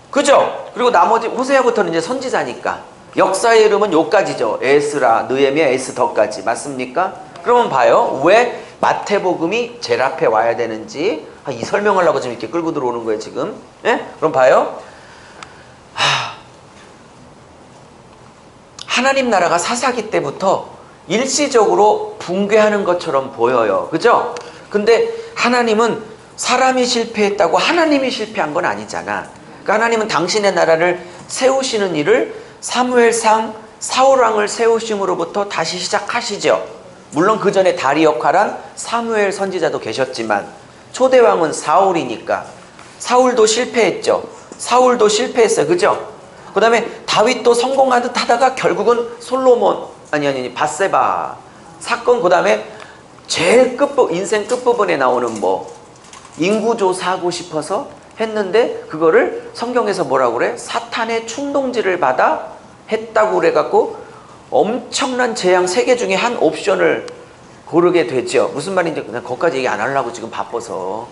그죠? 그리고 나머지 호세아부터는 이제 선지자니까 역사의 이름은 요까지죠. 에스라, 느헤미야, 에스더까지. 맞습니까? 그러면 봐요. 왜 마태복음이 제일 앞에 와야 되는지. 이 설명하려고 지금 이렇게 끌고 들어오는 거예요 지금. 그럼 봐요. 하나님 나라가 사사기 때부터 일시적으로 붕괴하는 것처럼 보여요. 그죠? 근데 하나님은 사람이 실패했다고 하나님이 실패한 건 아니잖아. 그러니까 하나님은 당신의 나라를 세우시는 일을 사무엘상 사울왕을 세우심으로부터 다시 시작하시죠. 물론 그 전에 다리역할한 사무엘 선지자도 계셨지만 초대왕은 사울이니까 사울도 실패했죠. 사울도 실패했어요. 그죠? 그 다음에 다윗도 성공하듯 하다가 결국은 솔로몬 밧세바 사건, 그 다음에 제일 인생 끝부분에 나오는 뭐 인구조사하고 싶어서 했는데 그거를 성경에서 뭐라고 그래? 사탄의 충동질을 받아 했다고 그래갖고 엄청난 재앙 3개 중에 한 옵션을 고르게 됐죠. 무슨 말인지 그냥 거기까지 얘기 안 하려고 지금 바빠서.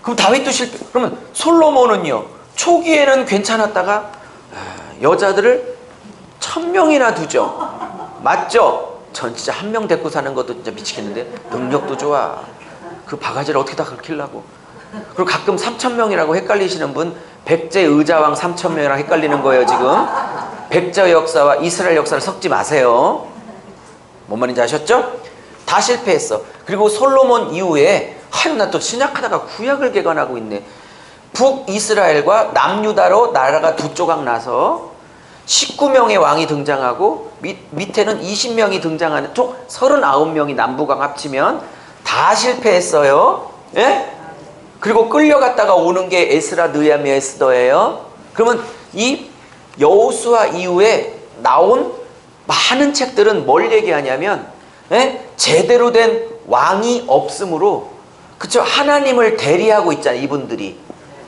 그럼 다윗도 실패. 그러면 솔로몬은요, 초기에는 괜찮았다가 여자들을 1000명이나 두죠. 맞죠? 전 진짜 1명 데리고 사는 것도 진짜 미치겠는데 능력도 좋아. 그 바가지를 어떻게 다 긁히려고. 그리고 가끔 3000명이라고 헷갈리시는 분, 백제 의자왕 3000명이랑 헷갈리는 거예요 지금. 백제 역사와 이스라엘 역사를 섞지 마세요. 뭔 말인지 아셨죠? 다 실패했어. 그리고 솔로몬 이후에 나 또 신약하다가 구약을 개관하고 있네. 북이스라엘과 남유다로 나라가 두 조각 나서 19명의 왕이 등장하고 밑에는 20명이 등장하는 총 39명이 남북왕 합치면 다 실패했어요. 예? 그리고 끌려갔다가 오는 게 에스라, 느헤미야, 에스더예요. 그러면 이 여호수아 이후에 나온 많은 책들은 뭘 얘기하냐면, 예? 제대로 된 왕이 없으므로, 그쵸? 하나님을 대리하고 있잖아요. 이분들이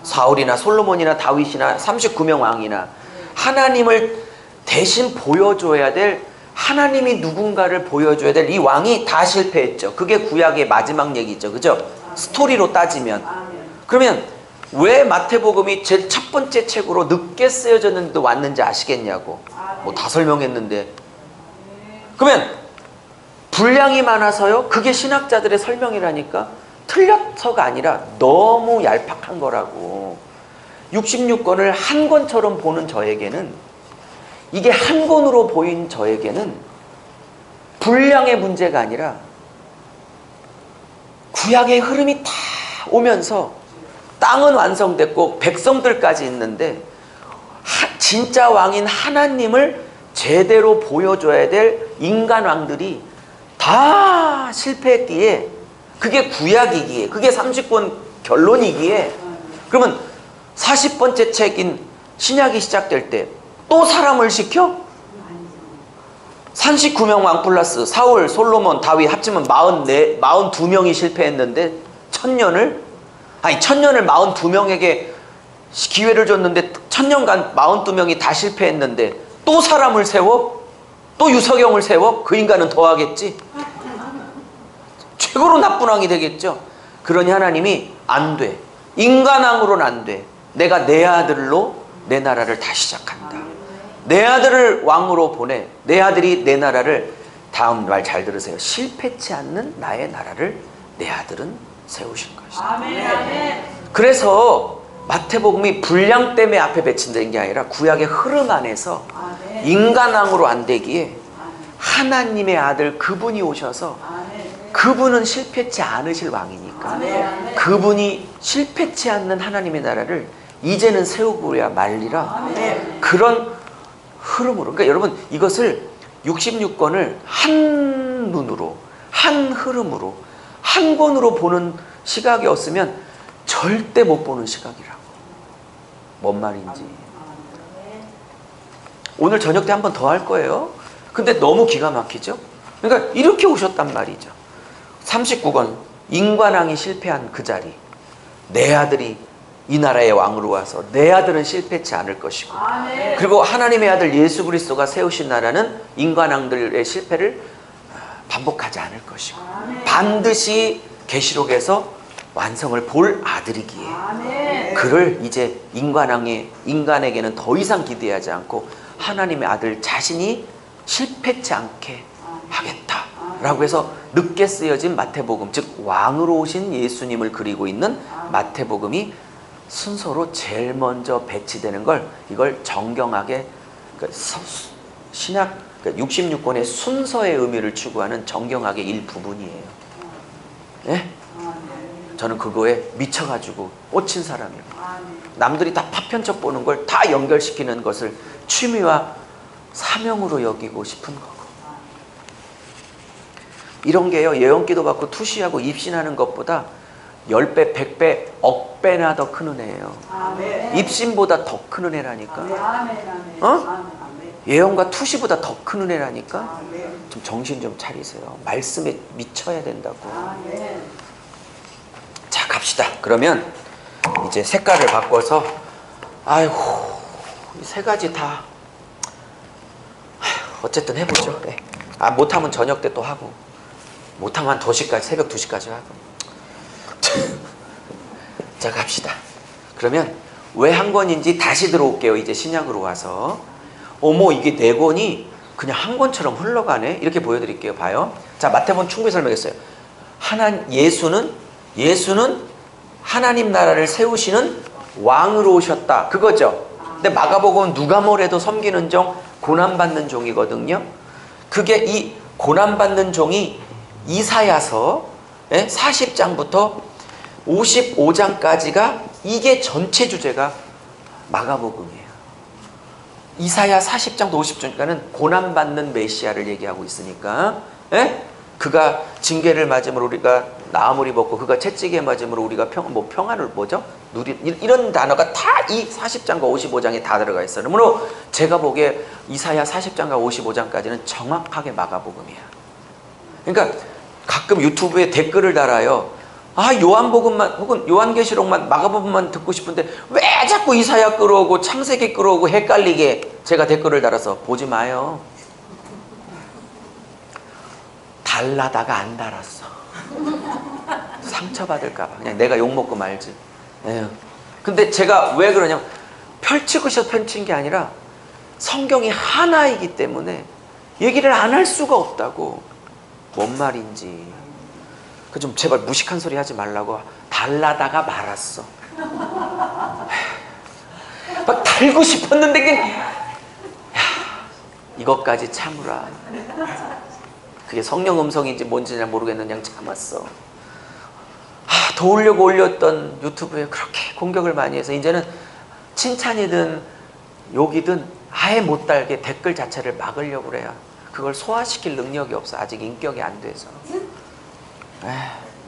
사울이나 솔로몬이나 다윗이나 39명 왕이나 하나님을 대신 보여줘야 될, 하나님이 누군가를 보여줘야 될 이 왕이 다 실패했죠. 그게 구약의 마지막 얘기죠. 그죠? 스토리로 따지면. 그러면 왜 마태복음이 제 첫 번째 책으로 늦게 쓰여졌는데도 왔는지 아시겠냐고. 뭐 다 설명했는데. 그러면 분량이 많아서요? 그게 신학자들의 설명이라니까. 틀려서가 아니라 너무 얄팍한 거라고. 66권을 한 권처럼 보는 저에게는, 이게 한 권으로 보인 저에게는 분량의 문제가 아니라 구약의 흐름이 다 오면서 땅은 완성됐고 백성들까지 있는데 진짜 왕인 하나님을 제대로 보여줘야 될 인간 왕들이 다 실패했기에, 그게 구약이기에, 그게 30권 결론이기에, 그러면 40번째 책인 신약이 시작될 때 또 사람을 시켜? 39명 왕 플러스 사울, 솔로몬, 다윗 합치면 42명이 실패했는데 1000년을 42명에게 기회를 줬는데 1000년간 42명이 다 실패했는데 또 사람을 세워? 또 유석영을 세워? 그 인간은 더 하겠지? 최고로 나쁜 왕이 되겠죠. 그러니 하나님이 안 돼. 인간왕으로는 안 돼. 내가 내 아들로 내 나라를 다시 시작한다. 내 아들을 왕으로 보내. 내 아들이 내 나라를, 다음 말 잘 들으세요. 실패치 않는 나의 나라를 내 아들은 세우신 것이다. 그래서 마태복음이 분량 때문에 앞에 배치된 게 아니라 구약의 흐름 안에서 인간왕으로 안 되기에 하나님의 아들 그분이 오셔서, 그분은 실패치 않으실 왕이니까 그분이 실패치 않는 하나님의 나라를 이제는 세우고야 말리라. 그런 흐름으로, 그러니까 여러분 이것을 66권을 한 눈으로, 한 흐름으로, 한 권으로 보는 시각이 없으면 절대 못 보는 시각이라고. 뭔 말인지. 오늘 저녁 때 한 번 더 할 거예요. 근데 너무 기가 막히죠. 그러니까 이렇게 오셨단 말이죠. 39권 인간왕이 실패한 그 자리, 내 아들이 이 나라의 왕으로 와서 내 아들은 실패치 않을 것이고, 그리고 하나님의 아들 예수 그리스도가 세우신 나라는 인간왕들의 실패를 반복하지 않을 것이고, 반드시 계시록에서 완성을 볼 아들이기에 그를 이제 인간에게는 더 이상 기대하지 않고 하나님의 아들 자신이 실패치 않게 하겠다라고 해서 늦게 쓰여진 마태복음, 즉 왕으로 오신 예수님을 그리고 있는 마태복음이 순서로 제일 먼저 배치되는 걸, 이걸 정경학의 신약 66권의 순서의 의미를 추구하는 정경학의 일부분이에요. 네? 저는 그거에 미쳐가지고 꽂힌 사람이에요. 남들이 다 파편적 보는 걸 다 연결시키는 것을 취미와 사명으로 여기고 싶은 거고, 이런 게요, 예언기도 받고 투시하고 입신하는 것보다 10배, 100배, 억배나 더 큰 은혜예요. 입신보다 더 큰 은혜라니까. 예언과 투시보다 더 큰 은혜라니까. 좀 정신 좀 차리세요. 말씀에 미쳐야 된다고. 자, 갑시다. 그러면 이제 색깔을 바꿔서, 아이고, 이 세 가지 다 어쨌든 해보죠. 네. 못하면 저녁 때 또 하고, 못하면 한 2시까지, 새벽 2시까지 하고. 자, 갑시다. 그러면 왜 한 권인지 다시 들어올게요. 이제 신약으로 와서. 어머, 이게 4권이 그냥 한 권처럼 흘러가네. 이렇게 보여드릴게요. 봐요. 자, 마태복음 충분히 설명했어요. 예수는 하나님 나라를 세우시는 왕으로 오셨다. 그거죠. 근데 마가복음은 누가 뭐래도 섬기는 종, 고난받는 종이거든요. 그게 이 고난받는 종이 이사야서 40장부터 55장까지가, 이게 전체 주제가 마가복음이에요. 이사야 40장도 50장까지는 고난받는 메시아를 얘기하고 있으니까, 예? 그가 징계를 맞음으로 우리가 나음을 입었고 그가 채찍에 맞음으로 우리가 평안을 뭐죠? 이런 단어가 다 이 40장과 55장에 다 들어가 있어요. 그러므로 제가 보기에 이사야 40장과 55장까지는 정확하게 마가복음이야. 그러니까 가끔 유튜브에 댓글을 달아요. 아, 요한복음만 혹은 요한계시록만 마가복음만 듣고 싶은데 왜 자꾸 이사야 끌어오고 창세기 끌어오고 헷갈리게, 제가 댓글을 달아서 보지 마요. 달라다가 안 달았어. 상처받을까봐 그냥 내가 욕먹고 말지. 에휴. 근데 제가 왜 그러냐면 펼치고 싶어서 펼친 게 아니라 성경이 하나이기 때문에 얘기를 안 할 수가 없다고. 뭔 말인지 그 좀 제발 무식한 소리 하지 말라고. 달라다가 말았어. 막 달고 싶었는데 그냥 이것까지 참으라. 그게 성령 음성인지 뭔지 잘 모르겠는데 그냥 참았어. 도우려고 올렸던 유튜브에 그렇게 공격을 많이 해서 이제는 칭찬이든 욕이든 아예 못 달게 댓글 자체를 막으려고 그래요. 그걸 소화시킬 능력이 없어. 아직 인격이 안 돼서.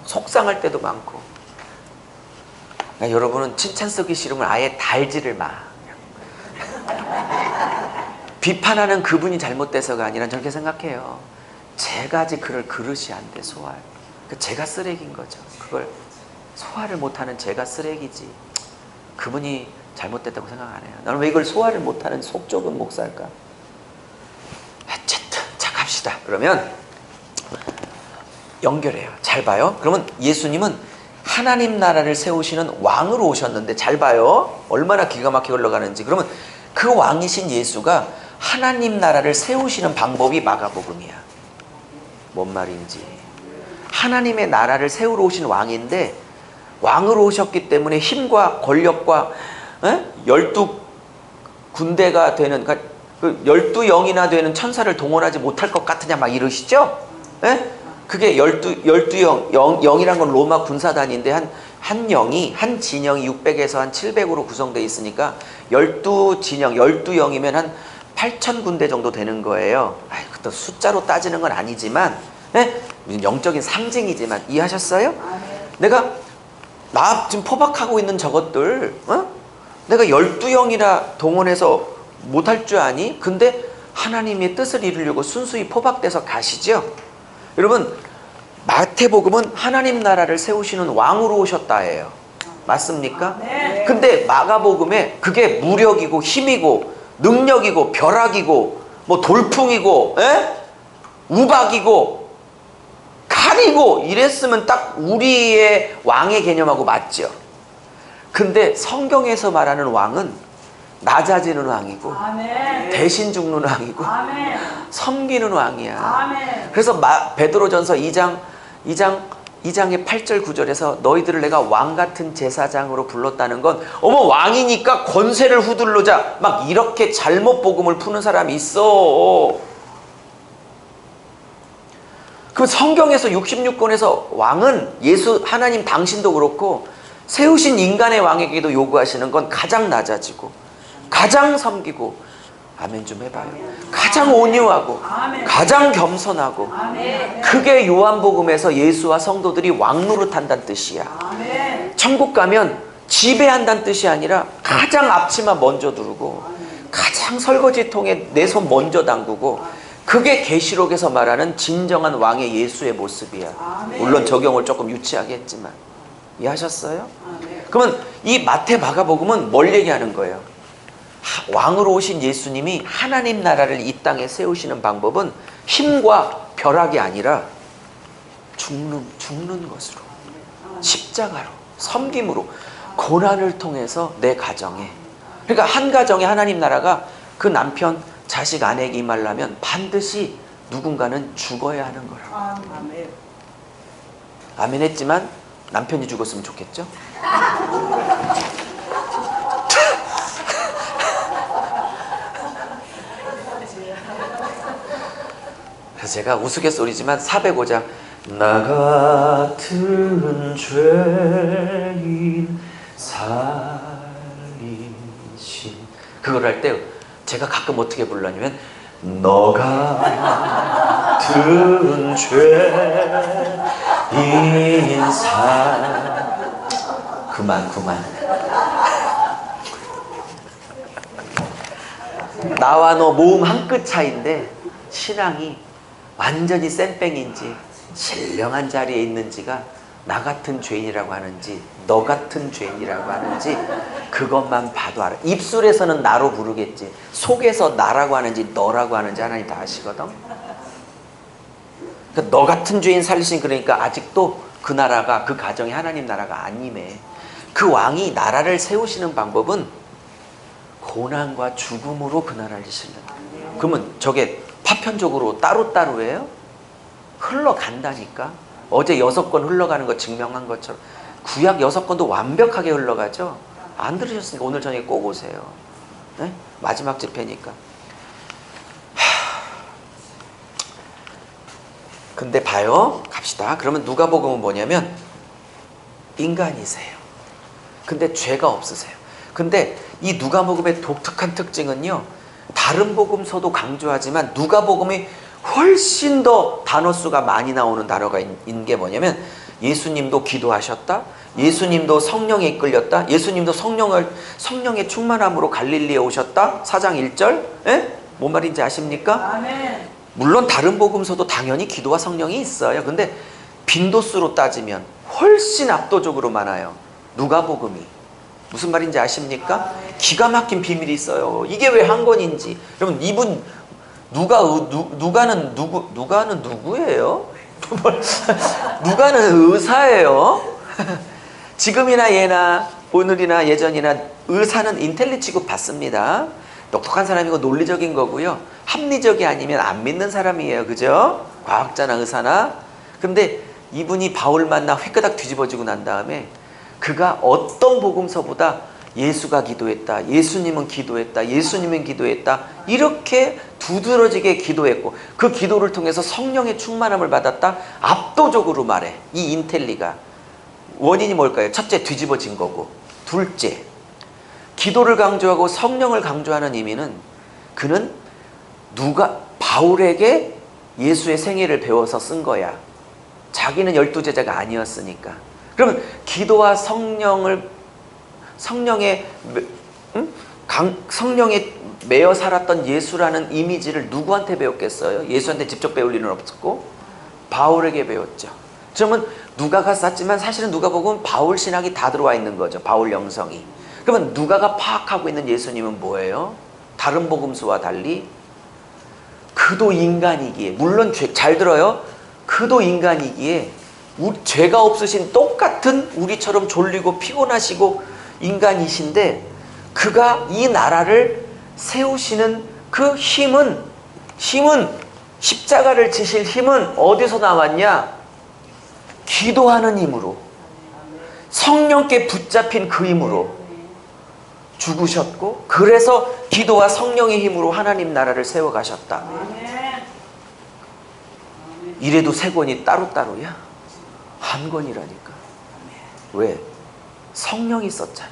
속상할 때도 많고. 그러니까 여러분은 칭찬 쓰기 싫으면 아예 달지를 마. 비판하는 그분이 잘못돼서가 아니라 저렇게 생각해요. 제가 아직 그럴 그릇이 안 돼, 소화할. 제가 쓰레기인 거죠. 그걸 소화를 못하는 제가 쓰레기지. 그분이 잘못됐다고 생각 안 해요. 나는 왜 이걸 소화를 못하는 속 좁은 목사일까? 어쨌든 자 갑시다. 그러면 연결해요. 잘 봐요. 그러면 예수님은 하나님 나라를 세우시는 왕으로 오셨는데, 잘 봐요. 얼마나 기가 막히게 흘러가는지. 그러면 그 왕이신 예수가 하나님 나라를 세우시는 방법이 마가복음이야. 뭔 말인지. 하나님의 나라를 세우러 오신 왕인데 왕으로 오셨기 때문에 힘과 권력과 12군대가 되는, 그러니까 12영이나 되는 천사를 동원하지 못할 것 같으냐 막 이러시죠? 그게 12영이란 건 로마 군사단인데 한 영이, 한 진영이 600에서 한 700으로 구성되어 있으니까 12진영, 12영이면 한 8,000군데 정도 되는 거예요. 또 숫자로 따지는 건 아니지만, 영적인 상징이지만, 이해하셨어요? 나 지금 포박하고 있는 저것들, 내가 12영이라 동원해서 못할 줄 아니? 근데 하나님의 뜻을 이루려고 순수히 포박돼서 가시죠? 여러분, 마태복음은 하나님 나라를 세우시는 왕으로 오셨다예요. 맞습니까? 네. 근데 마가복음에 그게 무력이고 힘이고 능력이고 벼락이고 뭐 돌풍이고 우박이고 칼이고 이랬으면 딱 우리의 왕의 개념하고 맞죠. 근데 성경에서 말하는 왕은 낮아지는 왕이고, 아멘. 대신 죽는 왕이고, 아멘. 섬기는 왕이야. 아멘. 그래서 베드로전서 2장의 8절 9절에서 너희들을 내가 왕 같은 제사장으로 불렀다는 건, 어머 왕이니까 권세를 휘둘르자, 막 이렇게 잘못 복음을 푸는 사람이 있어. 그 성경에서 66권에서 왕은 예수 하나님 당신도 그렇고 세우신 인간의 왕에게도 요구하시는 건 가장 낮아지고 가장 섬기고, 아멘 좀 해봐요. 가장 온유하고 가장 겸손하고. 그게 요한복음에서 예수와 성도들이 왕노릇한다는 뜻이야. 천국 가면 지배한다는 뜻이 아니라 가장 앞치마 먼저 두르고 가장 설거지통에 내 손 먼저 담그고, 그게 계시록에서 말하는 진정한 왕의 예수의 모습이야. 물론 적용을 조금 유치하게 했지만. 이해하셨어요? 그러면 이 마태 마가복음은 뭘 얘기하는 거예요? 왕으로 오신 예수님이 하나님 나라를 이 땅에 세우시는 방법은 힘과 벼락이 아니라 죽는 것으로, 십자가로, 섬김으로, 고난을 통해서 내 가정에. 그러니까 한 가정에 하나님 나라가 그 남편, 자식, 아내에게 임하려면 반드시 누군가는 죽어야 하는 거라고. 아멘 했지만 남편이 죽었으면 좋겠죠? 그래서 제가 우스갯소리지만 405장 나 같은 죄인 살리신, 그걸 할 때 제가 가끔 어떻게 불러냐면 너 같은 죄인 사 그만 나와 너 모음 한 끗 차이인데 신앙이 완전히 쌩뺑인지 신령한 자리에 있는지가 나 같은 죄인이라고 하는지 너 같은 죄인이라고 하는지 그것만 봐도 알아. 입술에서는 나로 부르겠지 속에서 나라고 하는지 너라고 하는지 하나님 다 아시거든. 그러니까 너 같은 죄인 살리신, 그러니까 아직도 그 나라가, 그 가정이 하나님 나라가 안 임해. 그 왕이 나라를 세우시는 방법은 고난과 죽음으로 그 나라를 이시는다. 그러면 저게 파편적으로 따로따로예요? 흘러간다니까. 어제 6권 흘러가는 거 증명한 것처럼 구약 6권도 완벽하게 흘러가죠. 안 들으셨으니까 오늘 저녁에 꼭 오세요. 네? 마지막 집회니까. 근데 봐요. 갑시다. 그러면 누가복음은 뭐냐면 인간이세요. 근데 죄가 없으세요. 근데 이 누가복음의 독특한 특징은요, 다른 복음서도 강조하지만 누가복음이 훨씬 더 단어 수가 많이 나오는 단어가 있는 게 뭐냐면 예수님도 기도하셨다, 예수님도 성령에 이끌렸다, 예수님도 성령의 충만함으로 갈릴리에 오셨다. 4장 1절. 예? 뭔 말인지 아십니까? 아멘. 물론 다른 복음서도 당연히 기도와 성령이 있어요. 근데 빈도수로 따지면 훨씬 압도적으로 많아요, 누가복음이. 무슨 말인지 아십니까? 기가 막힌 비밀이 있어요. 이게 왜 한 권인지. 여러분, 이분 누가는 누구예요? 누가는 의사예요. 지금이나 예나 오늘이나 예전이나 의사는 인텔리 취급 받습니다. 똑똑한 사람이고 논리적인 거고요. 합리적이 아니면 안 믿는 사람이에요. 그죠? 과학자나 의사나. 근데 이분이 바울 만나 휘끄닥 뒤집어지고 난 다음에 그가 어떤 복음서보다 예수가 기도했다, 예수님은 기도했다, 예수님은 기도했다, 이렇게 두드러지게 기도했고 그 기도를 통해서 성령의 충만함을 받았다, 압도적으로 말해. 이 인텔리가. 원인이 뭘까요? 첫째, 뒤집어진 거고, 둘째, 기도를 강조하고 성령을 강조하는 의미는 그는 바울에게 예수의 생애를 배워서 쓴 거야. 자기는 12제자가 아니었으니까. 그러면 기도와 성령에 매여 살았던 예수라는 이미지를 누구한테 배웠겠어요? 예수한테 직접 배울 일은 없었고 바울에게 배웠죠. 그러면 누가가 썼지만 사실은 누가복음은 바울 신학이 다 들어와 있는 거죠. 바울 영성이. 그러면 누가가 파악하고 있는 예수님은 뭐예요? 다른 복음서와 달리 그도 인간이기에, 물론 잘 들어요, 그도 인간이기에 죄가 없으신 똑같은 우리처럼 졸리고 피곤하시고 인간이신데 그가 이 나라를 세우시는 그 힘은 십자가를 지실 힘은 어디서 나왔냐? 기도하는 힘으로, 성령께 붙잡힌 그 힘으로 죽으셨고, 그래서 기도와 성령의 힘으로 하나님 나라를 세워가셨다. 이래도 3권이 따로따로야? 한 권이라니까. 왜? 성령이 썼잖아.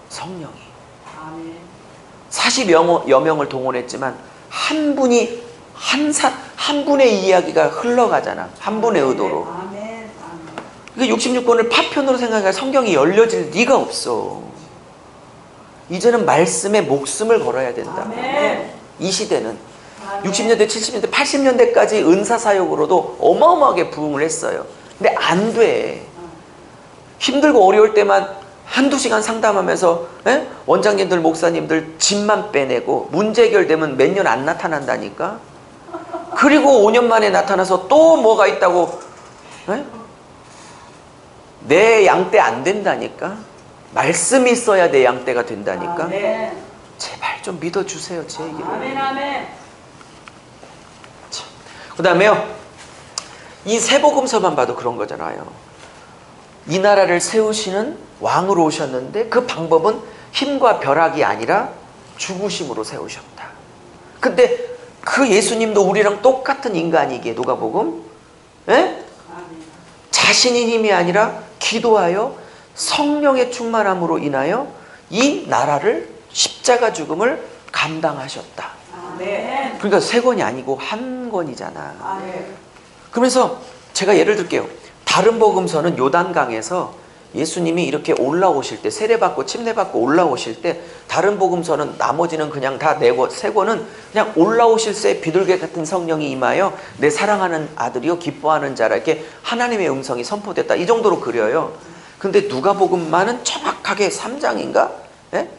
성령이 40여 명을 동원했지만 한 분이 한 분의 이야기가 흘러가잖아. 한 분의 의도로. 그러니까 66권을 파편으로 생각하니까 성경이 열려질 리가 없어. 이제는 말씀에 목숨을 걸어야 된다. 이 시대는 60년대, 70년대, 80년대까지 은사사역으로도 어마어마하게 부흥을 했어요. 근데 안 돼. 힘들고 어려울 때만 한두 시간 상담하면서 원장님들, 목사님들 집만 빼내고 문제 해결되면 몇 년 안 나타난다니까. 그리고 5년 만에 나타나서 또 뭐가 있다고 내 양떼 안 된다니까. 말씀이 있어야 내 양떼가 된다니까. 제발 좀 믿어주세요, 제 얘기를. 그 다음에요, 이 세복음서만 봐도 그런 거잖아요. 이 나라를 세우시는 왕으로 오셨는데 그 방법은 힘과 벼락이 아니라 죽으심으로 세우셨다. 근데 그 예수님도 우리랑 똑같은 인간이기에 누가복음 자신의 힘이 아니라 기도하여 성령의 충만함으로 인하여 이 나라를, 십자가 죽음을 감당하셨다. 그러니까 세 권이 아니고 한 권이잖아. 그러면서 제가 예를 들게요. 다른 복음서는 요단강에서 예수님이 이렇게 올라오실 때, 세례받고 침례받고 올라오실 때, 다른 복음서는 나머지는 그냥 다 세 권은 그냥 올라오실 새 비둘기 같은 성령이 임하여 내 사랑하는 아들이요 기뻐하는 자라, 이렇게 하나님의 음성이 선포됐다, 이 정도로 그려요. 근데 누가복음만은 정확하게 3장인가? 예?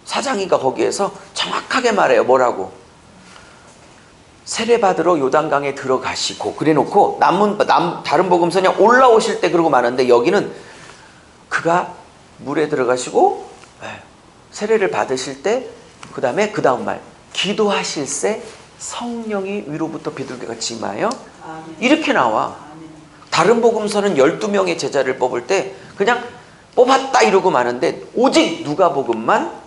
4장인가 거기에서 정확하게 말해요. 뭐라고? 세례받으러 요단강에 들어가시고 그래놓고 다른 복음서는 그냥 올라오실 때 그러고 마는데, 여기는 그가 물에 들어가시고 세례를 받으실 때, 그 다음 말 기도하실 새 성령이 위로부터 비둘기같이 임하여, 이렇게 나와. 다른 복음서는 12명의 제자를 뽑을 때 그냥 뽑았다 이러고 마는데, 오직 누가복음만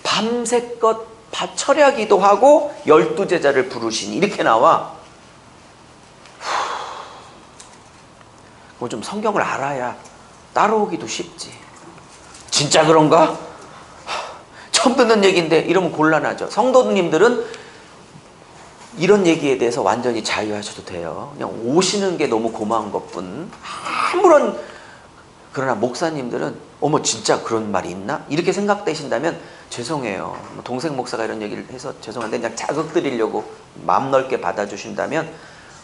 밤새껏 철야기도 하고 12제자를 부르시니, 이렇게 나와. 그거 좀 성경을 알아야 따라오기도 쉽지. 진짜 그런가? 처음 듣는 얘기인데 이러면 곤란하죠. 성도님들은 이런 얘기에 대해서 완전히 자유하셔도 돼요. 그냥 오시는 게 너무 고마운 것뿐. 그러나 목사님들은 어머 진짜 그런 말이 있나? 이렇게 생각되신다면 죄송해요. 동생 목사가 이런 얘기를 해서 죄송한데, 그냥 자극 드리려고 마음 넓게 받아주신다면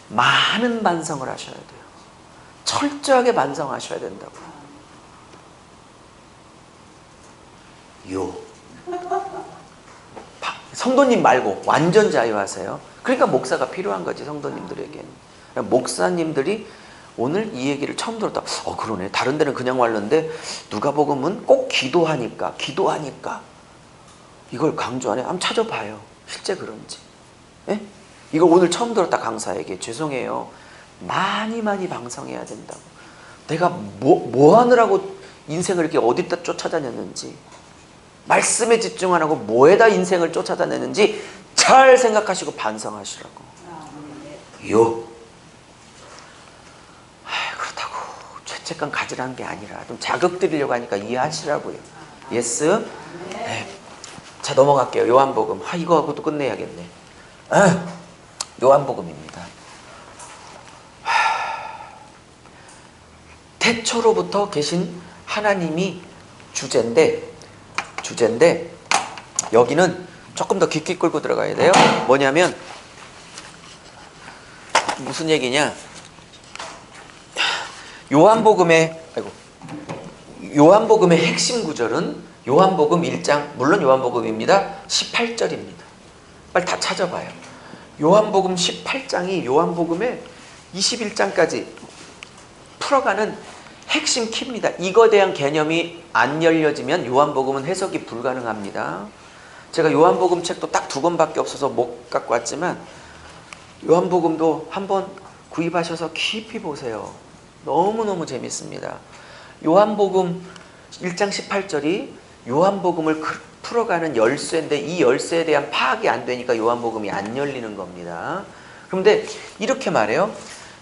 많은 반성을 하셔야 돼요. 철저하게 반성하셔야 된다고. 성도님 말고 완전 자유하세요. 그러니까 목사가 필요한 거지, 성도님들에게는. 목사님들이 오늘 이 얘기를 처음 들었다. 그러네. 다른 데는 그냥 왔는데 누가복음은 꼭 기도하니까 이걸 강조하네. 한번 찾아봐요. 실제 그런지. 예? 이걸 오늘 처음 들었다 강사에게. 죄송해요. 많이 반성해야 된다고. 내가 뭐 하느라고 인생을 이렇게 어디다 쫓아다녔는지, 말씀에 집중 안 하고 뭐에다 인생을 쫓아다녔는지 잘 생각하시고 반성하시라고. 그렇다고 죄책감 가지라는 게 아니라 좀 자극 드리려고 하니까 이해하시라고요. 예스? 네. 자, 넘어갈게요. 요한복음. 이거하고도 끝내야겠네. 요한복음입니다. 태초로부터 계신 하나님이 주제인데 여기는 조금 더 깊게 끌고 들어가야 돼요. 뭐냐면 무슨 얘기냐? 요한복음의 핵심 구절은 요한복음 1장, 물론 요한복음입니다. 18절입니다. 빨리 다 찾아봐요. 요한복음 18장이 요한복음의 21장까지 풀어가는 핵심 키입니다. 이거에 대한 개념이 안 열려지면 요한복음은 해석이 불가능합니다. 제가 요한복음 책도 딱 2권밖에 없어서 못 갖고 왔지만 요한복음도 한번 구입하셔서 깊이 보세요. 너무너무 재밌습니다. 요한복음 1장 18절이 요한복음을 풀어가는 열쇠인데, 이 열쇠에 대한 파악이 안 되니까 요한복음이 안 열리는 겁니다. 그런데 이렇게 말해요.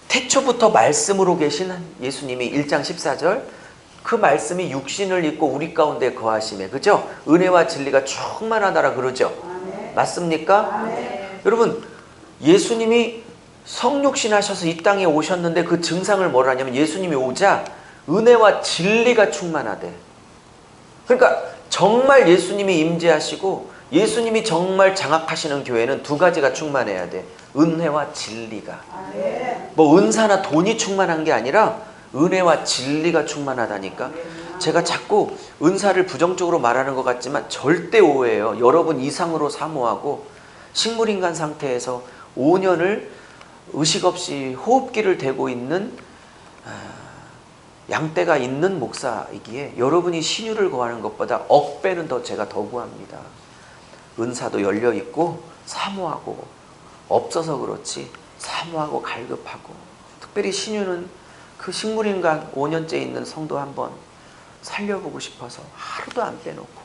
태초부터 말씀으로 계신 예수님이 1장 14절, 그 말씀이 육신을 입고 우리 가운데 거하시매, 그죠? 은혜와 진리가 충만하다라 그러죠. 맞습니까? 여러분, 예수님이 성육신 하셔서 이 땅에 오셨는데 그 증상을 뭐라 하냐면, 예수님이 오자 은혜와 진리가 충만하대. 그러니까 정말 예수님이 임재하시고 예수님이 정말 장악하시는 교회는 2가지가 충만해야 돼. 은혜와 진리가. 뭐 은사나 돈이 충만한 게 아니라 은혜와 진리가 충만하다니까. 제가 자꾸 은사를 부정적으로 말하는 것 같지만 절대 오해예요. 여러분 이상으로 사모하고 식물인간 상태에서 5년을 의식 없이 호흡기를 대고 있는 양떼가 있는 목사이기에 여러분이 신유를 구하는 것보다 억배는 더 제가 더 구합니다. 은사도 열려있고 사모하고, 없어서 그렇지 사모하고 갈급하고, 특별히 신유는 그 식물인간 5년째 있는 성도 한번 살려보고 싶어서 하루도 안 빼놓고.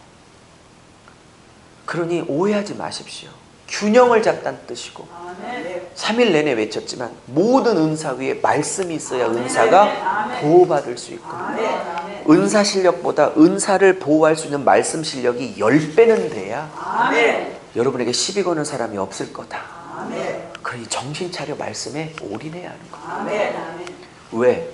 그러니 오해하지 마십시오. 균형을 잡다는 뜻이고, 3일 내내 외쳤지만 모든 은사 위에 말씀이 있어야 은사가 보호받을 수 있고, 은사 실력보다 은사를 보호할 수 있는 말씀 실력이 10배는 돼야 여러분에게 시비 거는 사람이 없을 거다. 아멘. 그러니 정신 차려 말씀에 올인해야 하는 거예요. 아멘. 왜?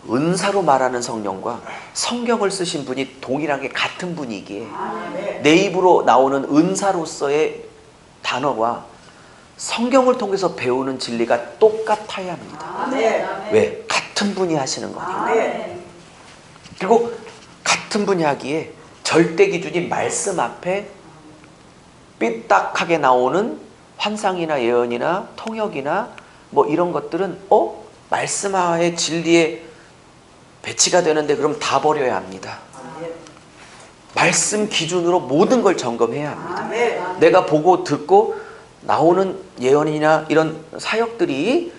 은사로 말하는 성령과 성경을 쓰신 분이 동일하게 같은 분이기에 아멘. 내 입으로 나오는 은사로서의 단어와 성경을 통해서 배우는 진리가 똑같아야 합니다. 아멘. 왜? 같은 분이 하시는 거니까. 아멘. 그리고 같은 분이 하기에 절대 기준이 말씀 앞에 삐딱하게 나오는 환상이나 예언이나 통역이나 뭐 이런 것들은 말씀하의 진리에 배치가 되는데 그럼 다 버려야 합니다. 아멘. 말씀 기준으로 모든 걸 점검해야 합니다. 아멘. 내가 보고 듣고 나오는 예언이나 이런 사역들이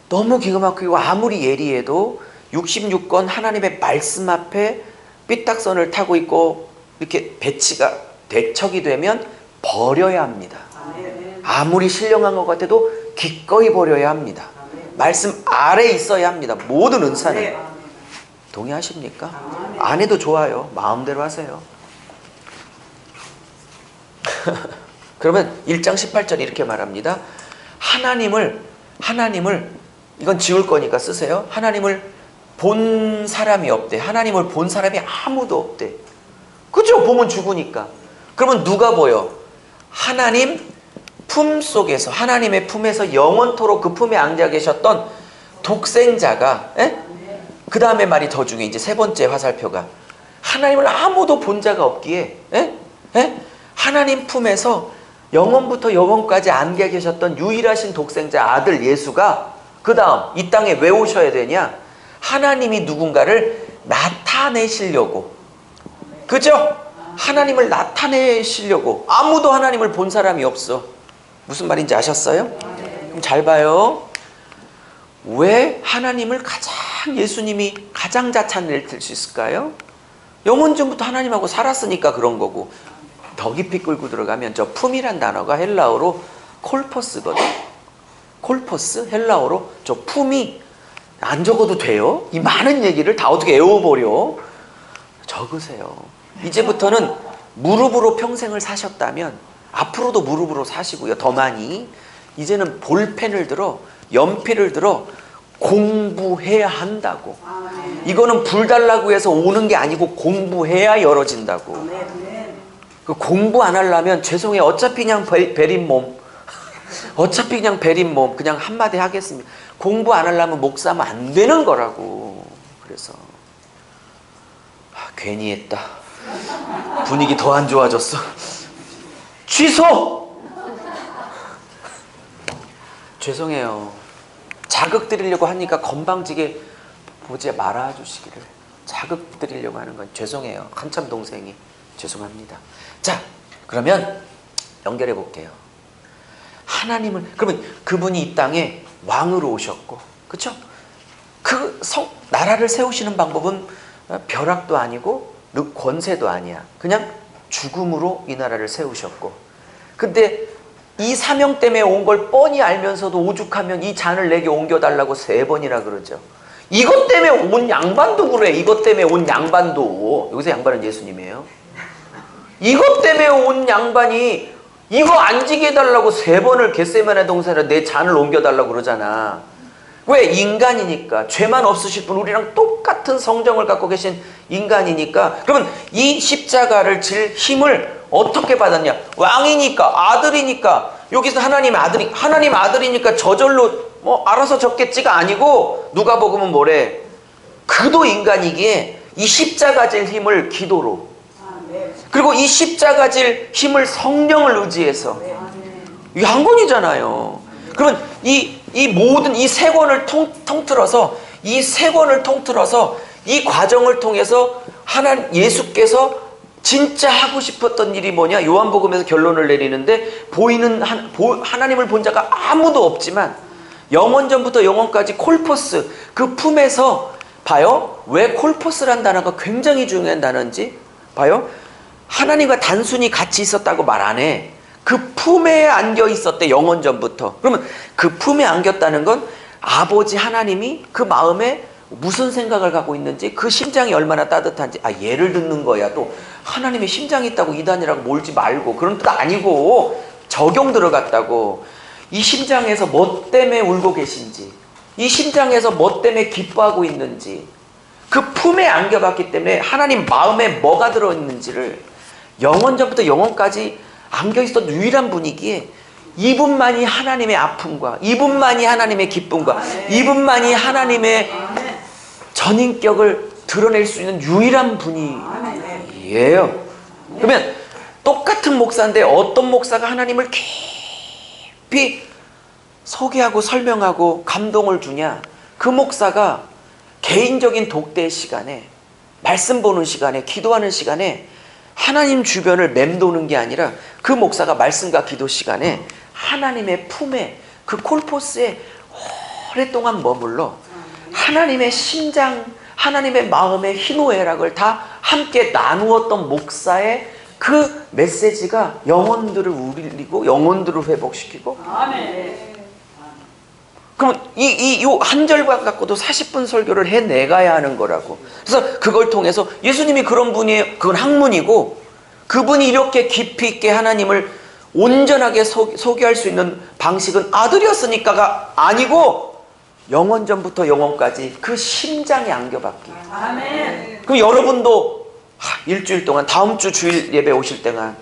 너무 기가 막히고 아무리 예리해도 66권 하나님의 말씀 앞에 삐딱선을 타고 있고 이렇게 배치가 대척이 되면 버려야 합니다. 아멘. 아무리 신령한 것 같아도 기꺼이 버려야 합니다. 말씀 아래에 있어야 합니다. 모든 은사는. 아멘. 동의하십니까? 아멘. 안 해도 좋아요. 마음대로 하세요. 그러면 1장 18절 이렇게 말합니다. 하나님을 이건 지울 거니까 쓰세요. 하나님을 본 사람이 없대. 하나님을 본 사람이 아무도 없대. 그죠? 보면 죽으니까. 그러면 누가 보여? 하나님 품 속에서, 하나님의 품에서 영원토록 그 품에 앉아 계셨던 독생자가, 그 다음에 말이 더 중요해. 이제 세 번째 화살표가 하나님을 아무도 본 자가 없기에 하나님 품에서 영원부터 영원까지 앉아 계셨던 유일하신 독생자 아들 예수가 그 다음 이 땅에 왜 오셔야 되냐? 하나님이 누군가를 나타내시려고. 그죠? 하나님을 나타내시려고. 아무도 하나님을 본 사람이 없어. 무슨 말인지 아셨어요? 그럼 잘 봐요. 왜 하나님을 예수님이 가장 자찬을 들 수 있을까요? 영원전부터 하나님하고 살았으니까 그런 거고. 더 깊이 끌고 들어가면 저 품이란 단어가 헬라어로 콜포스거든. 콜포스? 헬라어로 저 품이 안 적어도 돼요? 이 많은 얘기를 다 어떻게 외워버려? 적으세요. 이제부터는 무릎으로 평생을 사셨다면 앞으로도 무릎으로 사시고요. 더 많이. 이제는 볼펜을 들어 연필을 들어 공부해야 한다고. 이거는 불 달라고 해서 오는 게 아니고 공부해야 열어진다고. 그 공부 안 하려면 죄송해요. 어차피 그냥 베린 몸. 어차피 그냥 베린 몸. 그냥 한마디 하겠습니다. 공부 안 하려면 목사면 안 되는 거라고. 그래서 괜히 했다. 분위기 더 안 좋아졌어. 취소! 죄송해요. 자극 드리려고 하니까 건방지게 보지 말아 주시기를. 자극 드리려고 하는 건 죄송해요. 한참 동생이. 죄송합니다. 자, 그러면 연결해 볼게요. 그러면 그분이 이 땅에 왕으로 오셨고, 그렇죠? 나라를 세우시는 방법은 벼락도 아니고 권세도 아니야. 그냥 죽음으로 이 나라를 세우셨고. 근데 이 사명 때문에 온 걸 뻔히 알면서도 오죽하면 이 잔을 내게 옮겨달라고 3번이나 그러죠. 이것 때문에 온 양반도 그래. 이것 때문에 온 양반도. 여기서 양반은 예수님이에요. 이것 때문에 온 양반이 이거 안 지게 해달라고 3번을 겟세마네 동산에 내 잔을 옮겨달라고 그러잖아. 왜? 인간이니까. 죄만 없으실 분, 우리랑 똑같은 성정을 갖고 계신 인간이니까. 그러면 이 십자가를 질 힘을 어떻게 받았냐? 왕이니까, 아들이니까. 여기서 하나님 아들이니까 저절로 알아서 적겠지가 아니고, 누가복음은 뭐래? 그도 인간이기에 이 십자가 질 힘을 기도로, 그리고 이 십자가 질 힘을 성령을 의지해서, 이게 한 권이잖아요. 그러면 이 모든 이 3권을 통틀어서 이 과정을 통해서 예수께서 진짜 하고 싶었던 일이 뭐냐? 요한복음에서 결론을 내리는데, 하나님을 본 자가 아무도 없지만 영원전부터 영원까지 콜포스, 그 품에서 봐요. 왜 콜포스란 단어가 굉장히 중요한 단어인지 봐요. 하나님과 단순히 같이 있었다고 말 안 해. 그 품에 안겨 있었대, 영원전부터. 그러면 그 품에 안겼다는 건 아버지 하나님이 그 마음에 무슨 생각을 갖고 있는지, 그 심장이 얼마나 따뜻한지, 예를 듣는 거야. 또 하나님의 심장이 있다고 이단이라고 몰지 말고, 그런 뜻 아니고, 적용 들어갔다고. 이 심장에서 뭐 때문에 울고 계신지, 이 심장에서 뭐 때문에 기뻐하고 있는지, 그 품에 안겨봤기 때문에 하나님 마음에 뭐가 들어있는지를 영원전부터 영원까지 안겨있었던 유일한 분이기에 이분만이 하나님의 아픔과 이분만이 하나님의 기쁨과 이분만이 하나님의 전인격을 드러낼 수 있는 유일한 분이에요. 그러면 똑같은 목사인데 어떤 목사가 하나님을 깊이 소개하고 설명하고 감동을 주냐, 그 목사가 개인적인 독대 시간에, 말씀 보는 시간에, 기도하는 시간에 하나님 주변을 맴도는 게 아니라 그 목사가 말씀과 기도 시간에 하나님의 품에, 그 콜포스에 오랫동안 머물러 하나님의 심장, 하나님의 마음의 희노애락을 다 함께 나누었던 목사의 그 메시지가 영혼들을 울리고 영혼들을 회복시키고. 아멘. 그럼 이 한 절과 갖고도 40분 설교를 해내가야 하는 거라고. 그래서 그걸 통해서 예수님이 그런 분이에요. 그건 학문이고, 그분이 이렇게 깊이 있게 하나님을 온전하게 소개할 수 있는 방식은 아들이었으니까가 아니고 영원전부터 영원까지 그 심장에 안겨받기. 아멘. 그럼 여러분도 일주일 동안, 다음 주 주일 예배 오실 때가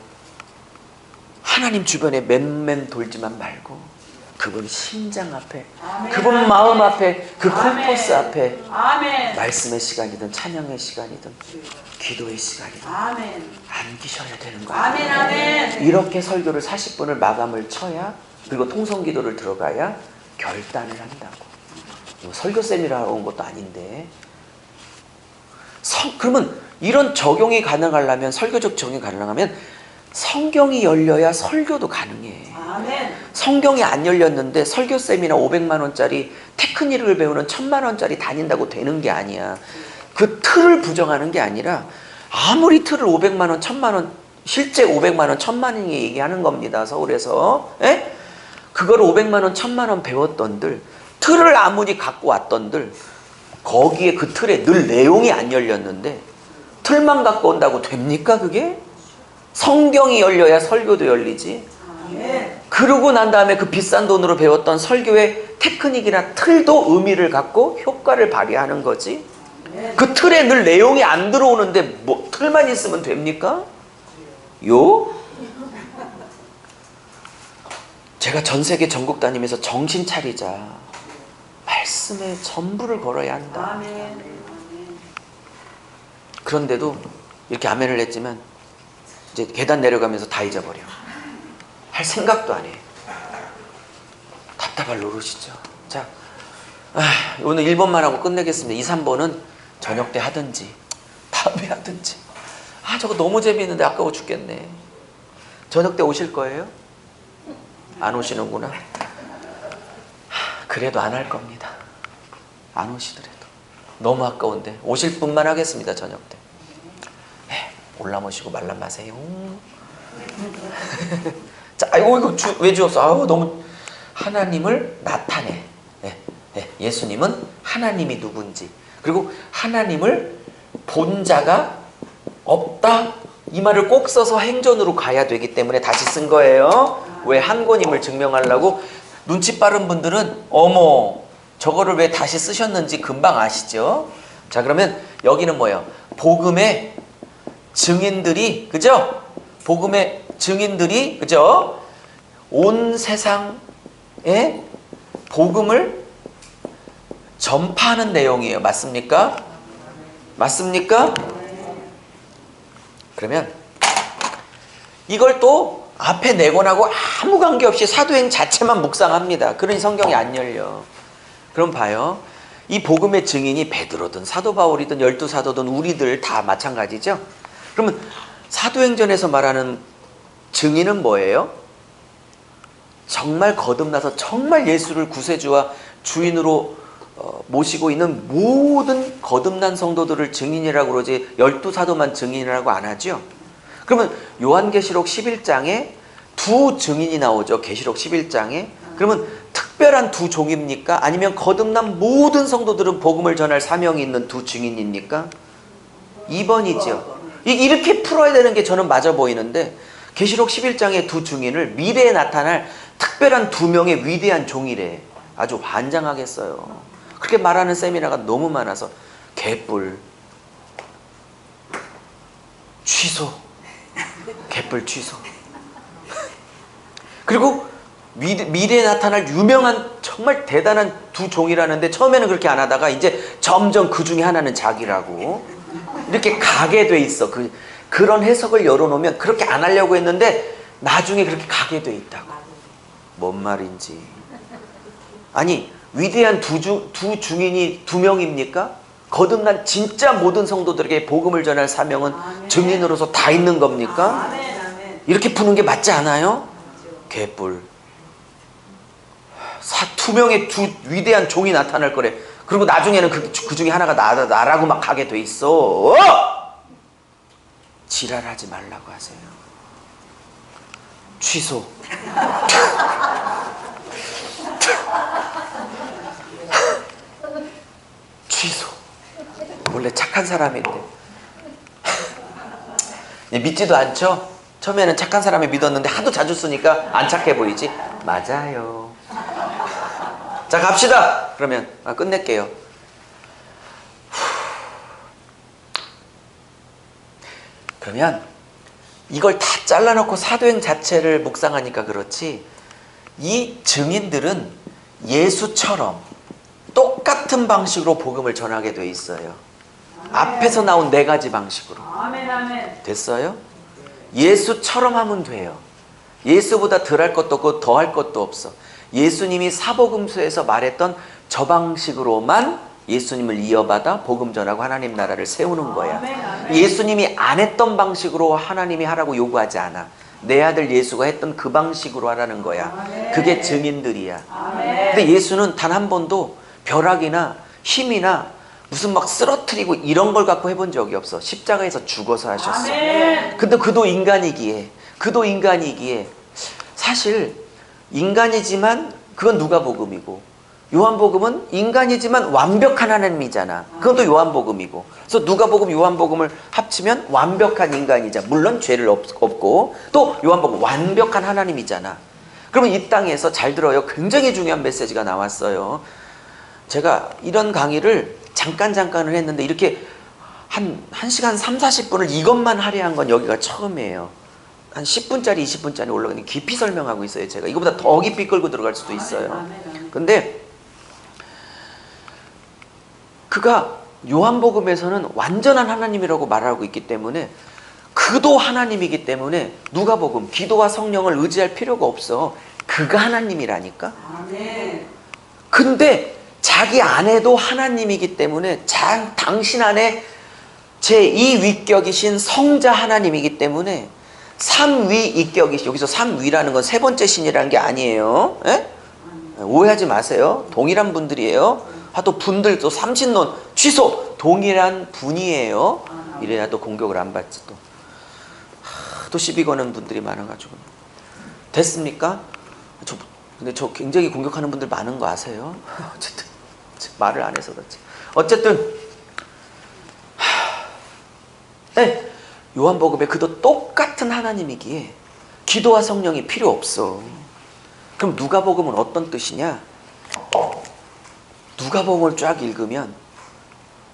하나님 주변에 맴맴 돌지만 말고 그분 심장 앞에, 아멘. 그분 마음 앞에, 그 콜포스 앞에 아멘. 말씀의 시간이든 찬양의 시간이든 기도의 시간이든 아멘. 안기셔야 되는 거예요. 아멘, 아멘. 이렇게 설교를 40분을 마감을 쳐야, 그리고 통성기도를 들어가야 결단을 한다고. 설교쌤이라고 온 것도 아닌데. 그러면 이런 적용이 가능하려면, 설교적 적용이 가능하면 성경이 열려야 설교도 가능해. 아멘. 성경이 안 열렸는데 설교쌤이나 500만 원짜리 테크닉을 배우는 1000만 원짜리 다닌다고 되는 게 아니야. 그 틀을 부정하는 게 아니라, 아무리 틀을 500만 원, 1000만 원, 실제 500만 원, 1000만 원이 얘기하는 겁니다. 서울에서. 에? 그걸 500만 원, 1000만 원 배웠던들, 틀을 아무리 갖고 왔던들, 거기에 그 틀에 늘 내용이 안 열렸는데 틀만 갖고 온다고 됩니까 그게? 성경이 열려야 설교도 열리지. 그러고 난 다음에 그 비싼 돈으로 배웠던 설교의 테크닉이나 틀도 의미를 갖고 효과를 발휘하는 거지. 그 틀에 늘 내용이 안 들어오는데 뭐 틀만 있으면 됩니까? 제가 전 세계 전국 다니면서 정신 차리자, 말씀에 전부를 걸어야 한다. 그런데도 이렇게 아멘을 했지만 이제 계단 내려가면서 다 잊어버려. 할 생각도 안 해. 답답할 노릇이죠. 자, 오늘 1번만 하고 끝내겠습니다. 2, 3번은 저녁 때 하든지 다음에 하든지. 저거 너무 재미있는데 아까워 죽겠네. 저녁 때 오실 거예요? 안 오시는구나. 그래도 안 할 겁니다. 안 오시더라도 너무 아까운데 오실 분만 하겠습니다. 저녁 때. 올라모시고 말란 마세요. 자, 이거 왜 주었어? 너무 하나님을 나타내. 예수님은 하나님이 누군지, 그리고 하나님을 본 자가 없다, 이 말을 꼭 써서 행전으로 가야 되기 때문에 다시 쓴 거예요. 왜? 한 권임을 증명하려고. 눈치 빠른 분들은 어머 저거를 왜 다시 쓰셨는지 금방 아시죠? 자, 그러면 여기는 뭐예요? 복음의 증인들이, 그죠? 복음의 증인들이, 그죠? 온 세상에 복음을 전파하는 내용이에요. 맞습니까? 맞습니까? 그러면 이걸 또 앞에 내권하고 아무 관계없이 사도행 자체만 묵상합니다. 그러니 성경이 안 열려. 그럼 봐요. 이 복음의 증인이 베드로든 사도 바울이든 12사도든 우리들 다 마찬가지죠. 그러면 사도행전에서 말하는 증인은 뭐예요? 정말 거듭나서 정말 예수를 구세주와 주인으로 모시고 있는 모든 거듭난 성도들을 증인이라고 그러지 12사도만 증인이라고 안 하죠. 그러면 요한계시록 11장에 두 증인이 나오죠. 계시록 11장에. 그러면 특별한 두 종입니까? 아니면 거듭난 모든 성도들은 복음을 전할 사명이 있는 두 증인입니까? 2번이죠. 이렇게 풀어야 되는 게 저는 맞아 보이는데, 계시록 11장의 두 증인을 미래에 나타날 특별한 두 명의 위대한 종이래. 아주 환장하겠어요. 그렇게 말하는 세미나가 너무 많아서 개뿔 취소, 개뿔 취소. 그리고 미래에 나타날 유명한 정말 대단한 두 종이라는데 처음에는 그렇게 안 하다가 이제 점점 그 중에 하나는 자기라고 이렇게 가게 돼 있어. 그런 해석을 열어놓으면 그렇게 안 하려고 했는데 나중에 그렇게 가게 돼 있다고. 뭔 말인지. 아니 위대한 두 증인이 두 명입니까? 거듭난 진짜 모든 성도들에게 복음을 전할 사명은 증인으로서 다 있는 겁니까? 이렇게 푸는 게 맞지 않아요? 개뿔. 두 명의 두 위대한 종이 나타날 거래. 그리고 나중에는 그 중에 하나가 나라고 막 하게 돼 있어. 지랄하지 말라고 하세요. 취소. 취소. 원래 착한 사람인데 믿지도 않죠? 처음에는 착한 사람이 믿었는데 하도 자주 쓰니까 안 착해 보이지? 맞아요. 자 갑시다. 그러면 끝낼게요. 그러면 이걸 다 잘라놓고 사도행 자체를 묵상하니까 그렇지, 이 증인들은 예수처럼 똑같은 방식으로 복음을 전하게 돼 있어요. 앞에서 나온 네 가지 방식으로. 됐어요? 예수처럼 하면 돼요. 예수보다 덜 할 것도 없고 더 할 것도 없어. 예수님이 사복음서에서 말했던 저 방식으로만 예수님을 이어받아 복음 전하고 하나님 나라를 세우는 거야. 예수님이 안 했던 방식으로 하나님이 하라고 요구하지 않아. 내 아들 예수가 했던 그 방식으로 하라는 거야. 그게 증인들이야. 근데 예수는 단 한 번도 벼락이나 힘이나 무슨 막 쓰러뜨리고 이런 걸 갖고 해본 적이 없어. 십자가에서 죽어서 하셨어. 근데 그도 인간이기에 사실 인간이지만 그건 누가복음이고, 요한복음은 인간이지만 완벽한 하나님이잖아. 그건 또 요한복음이고. 그래서 누가복음, 요한복음을 합치면 완벽한 인간이자, 물론 죄를 없고, 또 요한복음 완벽한 하나님이잖아. 그러면 이 땅에서 잘 들어요. 굉장히 중요한 메시지가 나왔어요. 제가 이런 강의를 잠깐을 했는데 이렇게 한 1시간 30-40분을 이것만 할애한 건 여기가 처음이에요. 한 10분짜리 20분짜리 올라가니 깊이 설명하고 있어요. 제가 이거보다 더 깊이 끌고 들어갈 수도 있어요. 근데 그가 요한복음에서는 완전한 하나님이라고 말하고 있기 때문에, 그도 하나님이기 때문에 누가복음, 기도와 성령을 의지할 필요가 없어. 그가 하나님이라니까. 근데 자기 안에도 하나님이기 때문에 당신 안에 제2위격이신 성자 하나님이기 때문에 삼위이격이시, 여기서 삼위라는 건 세 번째 신이라는 게 아니에요. 에? 오해하지 마세요. 동일한 분들이에요. 또 분들도 삼신론 취소, 동일한 분이에요. 이래야 또 공격을 안 받지. 또 시비 거는 분들이 많아가지고. 됐습니까? 근데 저 굉장히 공격하는 분들 많은 거 아세요? 어쨌든 말을 안 해서 그렇지. 어쨌든 네, 요한복음에 그도 똑같은 하나님이기에 기도와 성령이 필요 없어. 그럼 누가복음은 어떤 뜻이냐? 누가복음을 쫙 읽으면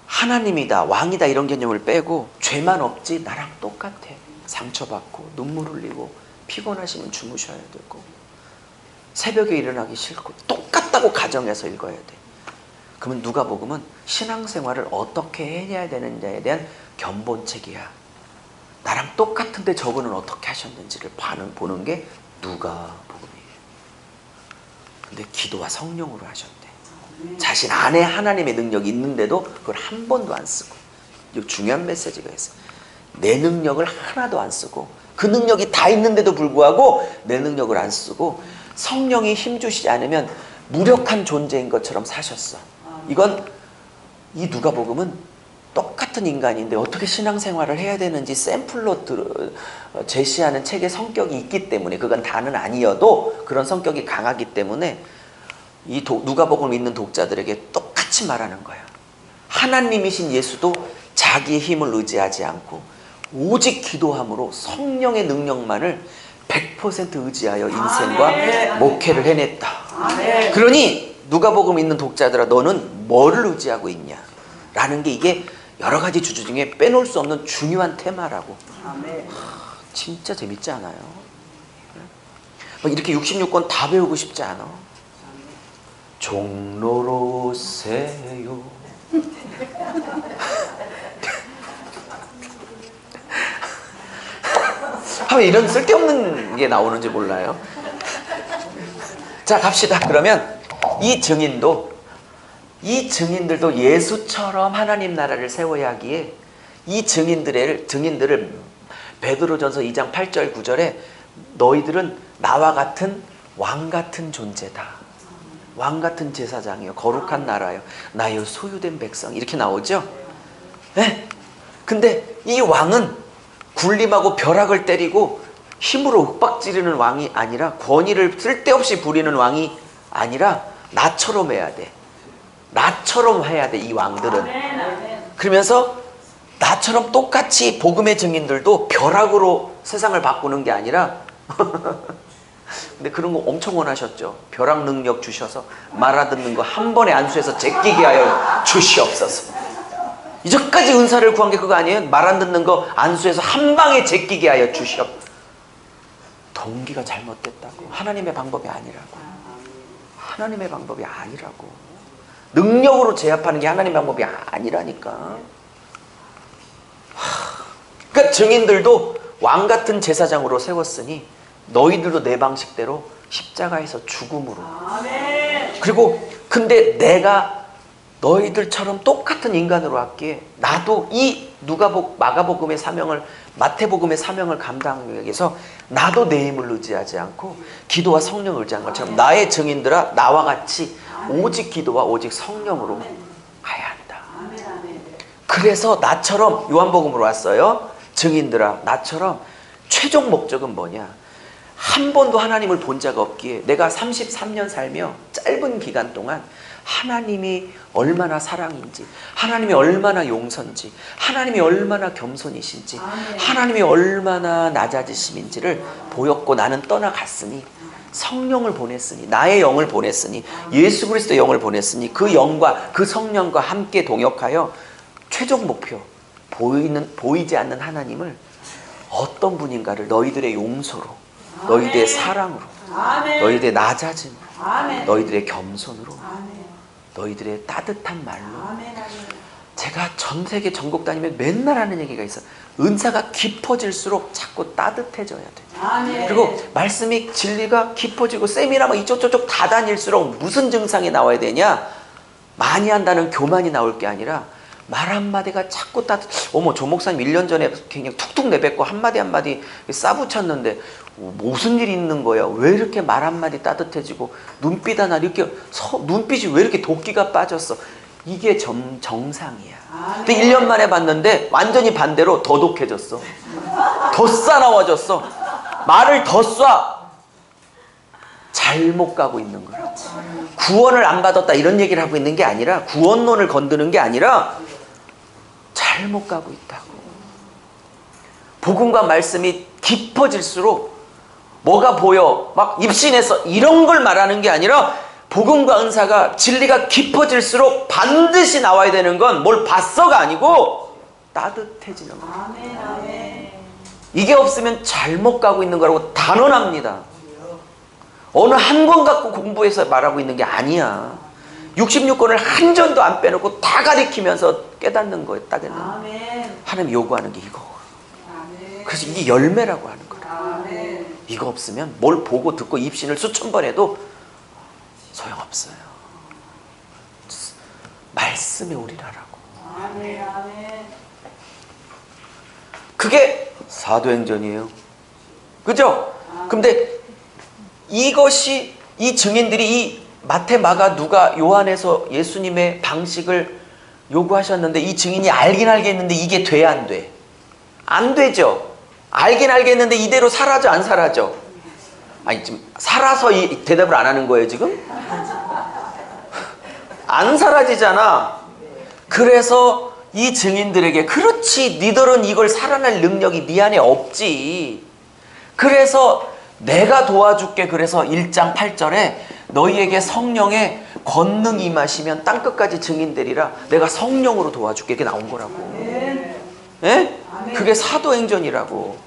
하나님이다, 왕이다 이런 개념을 빼고 죄만 없지 나랑 똑같아. 상처받고 눈물 흘리고 피곤하시면 주무셔야 되고 새벽에 일어나기 싫고 똑같다고 가정해서 읽어야 돼. 그러면 누가복음은 신앙생활을 어떻게 해야 되는지에 대한 견본책이야. 나랑 똑같은데 저분은 어떻게 하셨는지를 보는 게 누가복음이에요. 근데 기도와 성령으로 하셨대. 자신 안에 하나님의 능력이 있는데도 그걸 한 번도 안 쓰고, 이거 중요한 메시지가 있어요. 내 능력을 하나도 안 쓰고, 그 능력이 다 있는데도 불구하고 내 능력을 안 쓰고 성령이 힘주시지 않으면 무력한 존재인 것처럼 사셨어. 이건, 이 누가복음은 똑같은 인간인데 어떻게 신앙생활을 해야 되는지 샘플로 제시하는 책의 성격이 있기 때문에, 그건 다는 아니어도 그런 성격이 강하기 때문에 이 누가복음을 읽는 독자들에게 똑같이 말하는 거야. 하나님이신 예수도 자기의 힘을 의지하지 않고 오직 기도함으로 성령의 능력만을 100% 의지하여 인생과 목회를 해냈다. 그러니 누가복음 있는 독자들아, 너는 뭐를 의지하고 있냐? 라는 게 이게 여러 가지 주제 중에 빼놓을 수 없는 중요한 테마라고. 진짜 재밌지 않아요? 이렇게 66권 다 배우고 싶지 않아? 종로로 세요. 왜 이런 쓸데없는 게 나오는지 몰라요. 자, 갑시다. 그러면 이 증인들도 예수처럼 하나님 나라를 세워야 하기에 이 증인들을 베드로전서 2장 8절 9절에 너희들은 나와 같은 왕 같은 존재다. 왕 같은 제사장이요, 거룩한 나라요, 나의 소유된 백성, 이렇게 나오죠. 네? 근데 이 왕은 굴림하고 벼락을 때리고 힘으로 윽박지르는 왕이 아니라, 권위를 쓸데없이 부리는 왕이 아니라 나처럼 해야 돼. 나처럼 해야 돼, 이 왕들은. 그러면서 나처럼 똑같이 복음의 증인들도 벼락으로 세상을 바꾸는 게 아니라 근데 그런 거 엄청 원하셨죠. 벼락 능력 주셔서 말 알아듣는 거 한 번에 안수해서 제끼게 하여 주시옵소서. 이제까지 은사를 구한 게 그거 아니에요? 말 안 듣는 거 안수해서 한 방에 제끼게 하여 주시옵소서. 동기가 잘못됐다고. 하나님의 방법이 아니라고. 하나님의 방법이 아니라고. 능력으로 제압하는 게 하나님의 방법이 아니라니까. 그러니까 증인들도 왕 같은 제사장으로 세웠으니 너희들도 내 방식대로 십자가에서 죽음으로. 그리고 근데 내가 너희들처럼 똑같은 인간으로 왔기에 나도 이 마가복음의 사명을, 마태복음의 사명을 감당하기 위해서 나도 내 힘을 의지하지 않고 기도와 성령을 의지한 것처럼 나의 증인들아, 나와 같이 오직 기도와 오직 성령으로 가야 한다. 그래서 나처럼, 요한복음으로 왔어요. 증인들아, 나처럼 최종 목적은 뭐냐? 한 번도 하나님을 본 자가 없기에 내가 33년 살며 짧은 기간 동안 하나님이 얼마나 사랑인지, 하나님이 얼마나 용서인지, 하나님이 얼마나 겸손이신지, 하나님이 얼마나 낮아지심인지를 보였고 나는 떠나갔으니, 성령을 보냈으니, 나의 영을 보냈으니, 예수 그리스도의 영을 보냈으니 그 영과 그 성령과 함께 동역하여 최종 목표, 보이지 않는 하나님을 어떤 분인가를 너희들의 용서로, 너희들의 사랑으로, 너희들의 낮아짐으로, 너희들의 겸손으로, 너희들의 따뜻한 말로. 제가 전 세계 전국 다니면 맨날 하는 얘기가 있어. 은사가 깊어질수록 자꾸 따뜻해져야 돼. 그리고 말씀이, 진리가 깊어지고 세미나 막 이쪽 저쪽 다 다닐수록 무슨 증상이 나와야 되냐? 많이 한다는 교만이 나올 게 아니라 말 한마디가 자꾸 어머, 조 목사님 1년 전에 그냥 툭툭 내뱉고 한마디 싸붙였는데 무슨 일이 있는 거야? 왜 이렇게 말 한마디 따뜻해지고 눈빛 하나 이렇게 눈빛이 왜 이렇게 도끼가 빠졌어? 이게 정상이야. 근데 1년 만에 봤는데 완전히 반대로 더 독해졌어. 더 싸나워졌어. 말을 더 쏴. 잘못 가고 있는 거야. 구원을 안 받았다 이런 얘기를 하고 있는 게 아니라, 구원론을 건드는 게 아니라 잘못 가고 있다고. 복음과 말씀이 깊어질수록 뭐가 보여? 막 입신해서 이런 걸 말하는 게 아니라, 복음과 은사가, 진리가 깊어질수록 반드시 나와야 되는 건 뭘 봤어가 아니고 따뜻해지는 거예요. 이게 없으면 잘못 가고 있는 거라고 단언합니다. 어느 한 권 갖고 공부해서 말하고 있는 게 아니야. 66권을 한 전도 안 빼놓고 다 가리키면서 깨닫는 거예요. 하나님 요구하는 게 이거. 그래서 이게 열매라고 하는 거라. 이거 없으면 뭘 보고 듣고 입신을 수천 번 해도 소용없어요. 말씀에 올인하라고. 그게 사도행전이에요. 그죠? 근데 이것이, 이 증인들이 이 마태, 마가, 누가, 요한에서 예수님의 방식을 요구하셨는데, 이 증인이 알긴 알겠는데 이게 돼, 안 돼? 안 되죠. 알긴 알겠는데 이대로 사라져, 안 사라져? 아니, 지금 살아서 이 대답을 안 하는 거예요, 지금? 안 사라지잖아. 그래서 이 증인들에게 그렇지 너희들은 이걸 살아낼 능력이 네 안에 없지. 그래서 내가 도와줄게. 그래서 1장 8절에 너희에게 성령의 권능이 임하시면 땅끝까지 증인되리라. 내가 성령으로 도와줄게. 이렇게 나온 거라고. 예? 그게 사도행전이라고.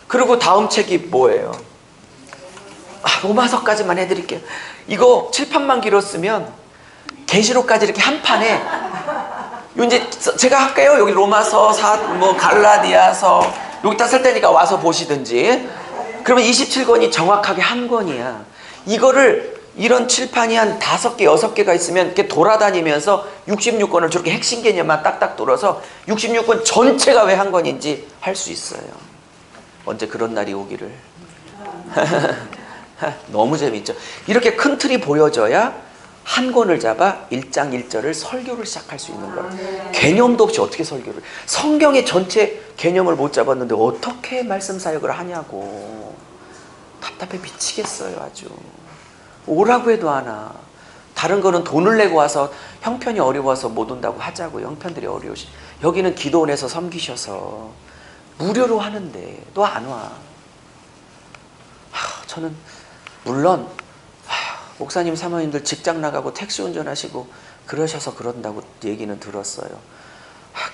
그리고 다음 책이 뭐예요? 로마서까지만 해드릴게요. 이거 칠판만 길었으면 계시록까지 이렇게 한 판에 이제 제가 할게요. 여기 로마서, 갈라디아서 여기다 쓸 테니까 와서 보시든지. 그러면 27권이 정확하게 한 권이야. 이거를 이런 칠판이 한 5개, 6개가 있으면 이렇게 돌아다니면서 66권을 저렇게 핵심 개념만 딱딱 돌아서 66권 전체가 왜 한 권인지 할 수 있어요. 언제 그런 날이 오기를. 너무 재밌죠. 이렇게 큰 틀이 보여져야 한 권을 잡아 1장 1절을 설교를 시작할 수 있는 거예요. 개념도 없이 어떻게 설교를. 성경의 전체 개념을 못 잡았는데 어떻게 말씀 사역을 하냐고. 답답해 미치겠어요. 아주. 오라고 해도 하나. 다른 거는 돈을 내고 와서 형편이 어려워서 못 온다고 하자고. 형편들이 어려우시. 여기는 기도원에서 섬기셔서 무료로 하는데 또 안 와. 저는 물론 목사님 사모님들 직장 나가고 택시 운전하시고 그러셔서 그런다고 얘기는 들었어요.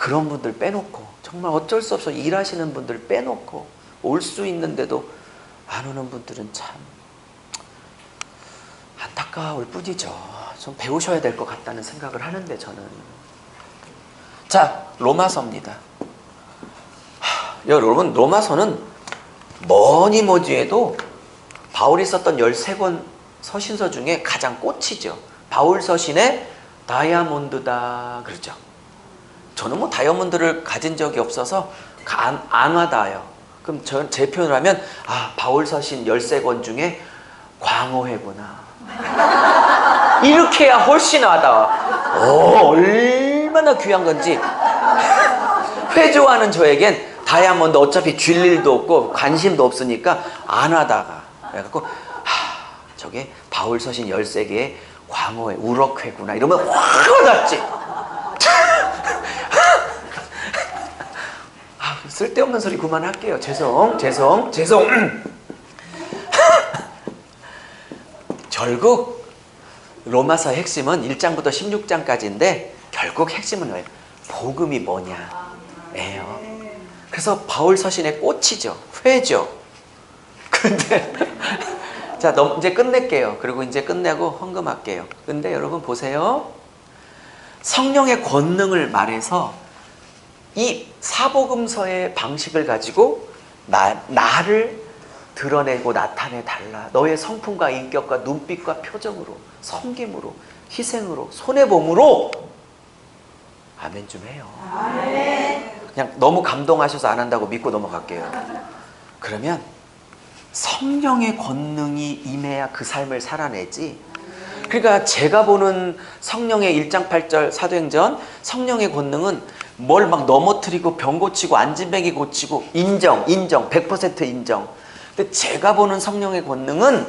그런 분들 빼놓고 정말 어쩔 수 없어 일하시는 분들 빼놓고 올 수 있는데도 안 오는 분들은 참 안타까울 뿐이죠. 좀 배우셔야 될 것 같다는 생각을 하는데 저는. 자, 로마서입니다. 여러분, 로마서는 뭐니 뭐지 해도 바울이 썼던 13권 서신서 중에 가장 꽃이죠. 바울 서신의 다이아몬드다 그러죠. 저는 뭐 다이아몬드를 가진 적이 없어서 안 와닿아요. 그럼 제 표현을 하면 바울 서신 13권 중에 광어회구나. 이렇게 해야 훨씬 와닿아. 얼마나 귀한 건지. 회 좋아하는 저에겐 다이아몬드 어차피 줄 일도 없고 관심도 없으니까 안 하다가 그래갖고 저게 바울 서신 13개의 광어회 우럭회구나 이러면 확 와닿지. 쓸데없는 소리 그만할게요. 죄송. 결국 로마서의 핵심은 1장부터 16장까지인데 결국 핵심은 뭐예요? 복음이 뭐냐 예요. 그래서 바울 서신의 꽃이죠. 회죠. 근데 자, 이제 끝낼게요. 그리고 이제 끝내고 헌금할게요. 근데 여러분 보세요. 성령의 권능을 말해서 이 사복음서의 방식을 가지고 나를 드러내고 나타내 달라. 너의 성품과 인격과 눈빛과 표정으로, 섬김으로, 희생으로, 손해봄으로 아멘 좀 해요. 아멘. 그냥 너무 감동하셔서 안 한다고 믿고 넘어갈게요. 그러면 성령의 권능이 임해야 그 삶을 살아내지. 그러니까 제가 보는 성령의 1장 8절 사도행전 성령의 권능은 뭘 막 넘어뜨리고 병 고치고 안진뱅이 고치고 인정 100% 인정. 근데 제가 보는 성령의 권능은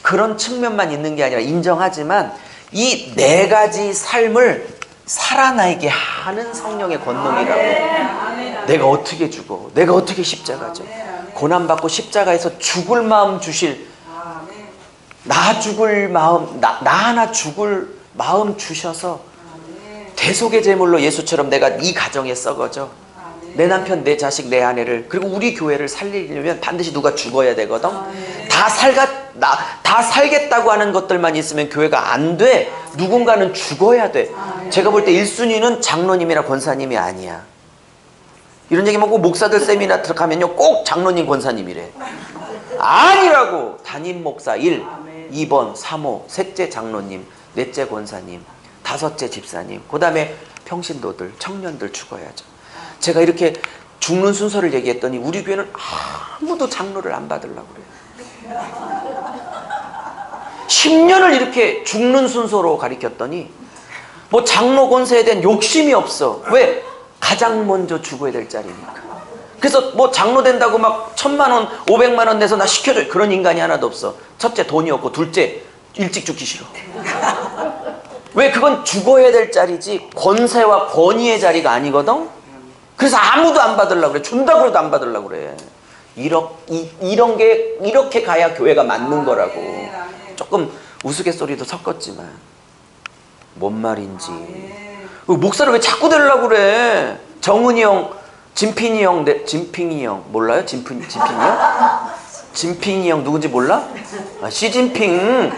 그런 측면만 있는 게 아니라 인정하지만 이 4가지 삶을 살아나게 하는 성령의 권능이라고. 내가 어떻게 죽어? 내가 어떻게 십자가죠? 고난받고 십자가에서 죽을 마음 주실, 나 죽을 마음, 나 하나 죽을 마음 주셔서 대속의 제물로 예수처럼 내가 이 가정에 썩어져. 내 남편, 내 자식, 내 아내를, 그리고 우리 교회를 살리려면 반드시 누가 죽어야 되거든. 다 살겠다고 하는 것들만 있으면 교회가 안 돼. 누군가는 죽어야 돼. 제가 볼 때 1순위는 장로님이나 권사님이 아니야. 이런 얘기 먹고 목사들 세미나 들어가면요 꼭 장로님 권사님이래. 아니라고. 담임 목사 1, 2번 3호, 셋째 장로님, 넷째 권사님, 다섯째 집사님, 그 다음에 평신도들, 청년들 죽어야죠. 제가 이렇게 죽는 순서를 얘기했더니 우리 교회는 아무도 장로를 안 받으려고 그래요. 10년을 이렇게 죽는 순서로 가르쳤더니 뭐 장로 권세에 대한 욕심이 없어. 왜? 가장 먼저 죽어야 될 자리니까. 그래서 뭐 장로 된다고 막 1000만 원, 500만 원 내서 나 시켜줘. 그런 인간이 하나도 없어. 첫째 돈이 없고, 둘째 일찍 죽기 싫어. 왜? 그건 죽어야 될 자리지 권세와 권위의 자리가 아니거든. 그래서 아무도 안 받으려고 그래. 준다고 해도 안 받으려고 그래. 이런 게 이렇게 가야 교회가 맞는 거라고. 조금 우스갯소리도 섞었지만 뭔 말인지. 목사를 왜 자꾸 데리려고 그래? 정은이 형, 진핑이 형 몰라요? 진핑이 형? 진핑이 형 누군지 몰라? 시진핑.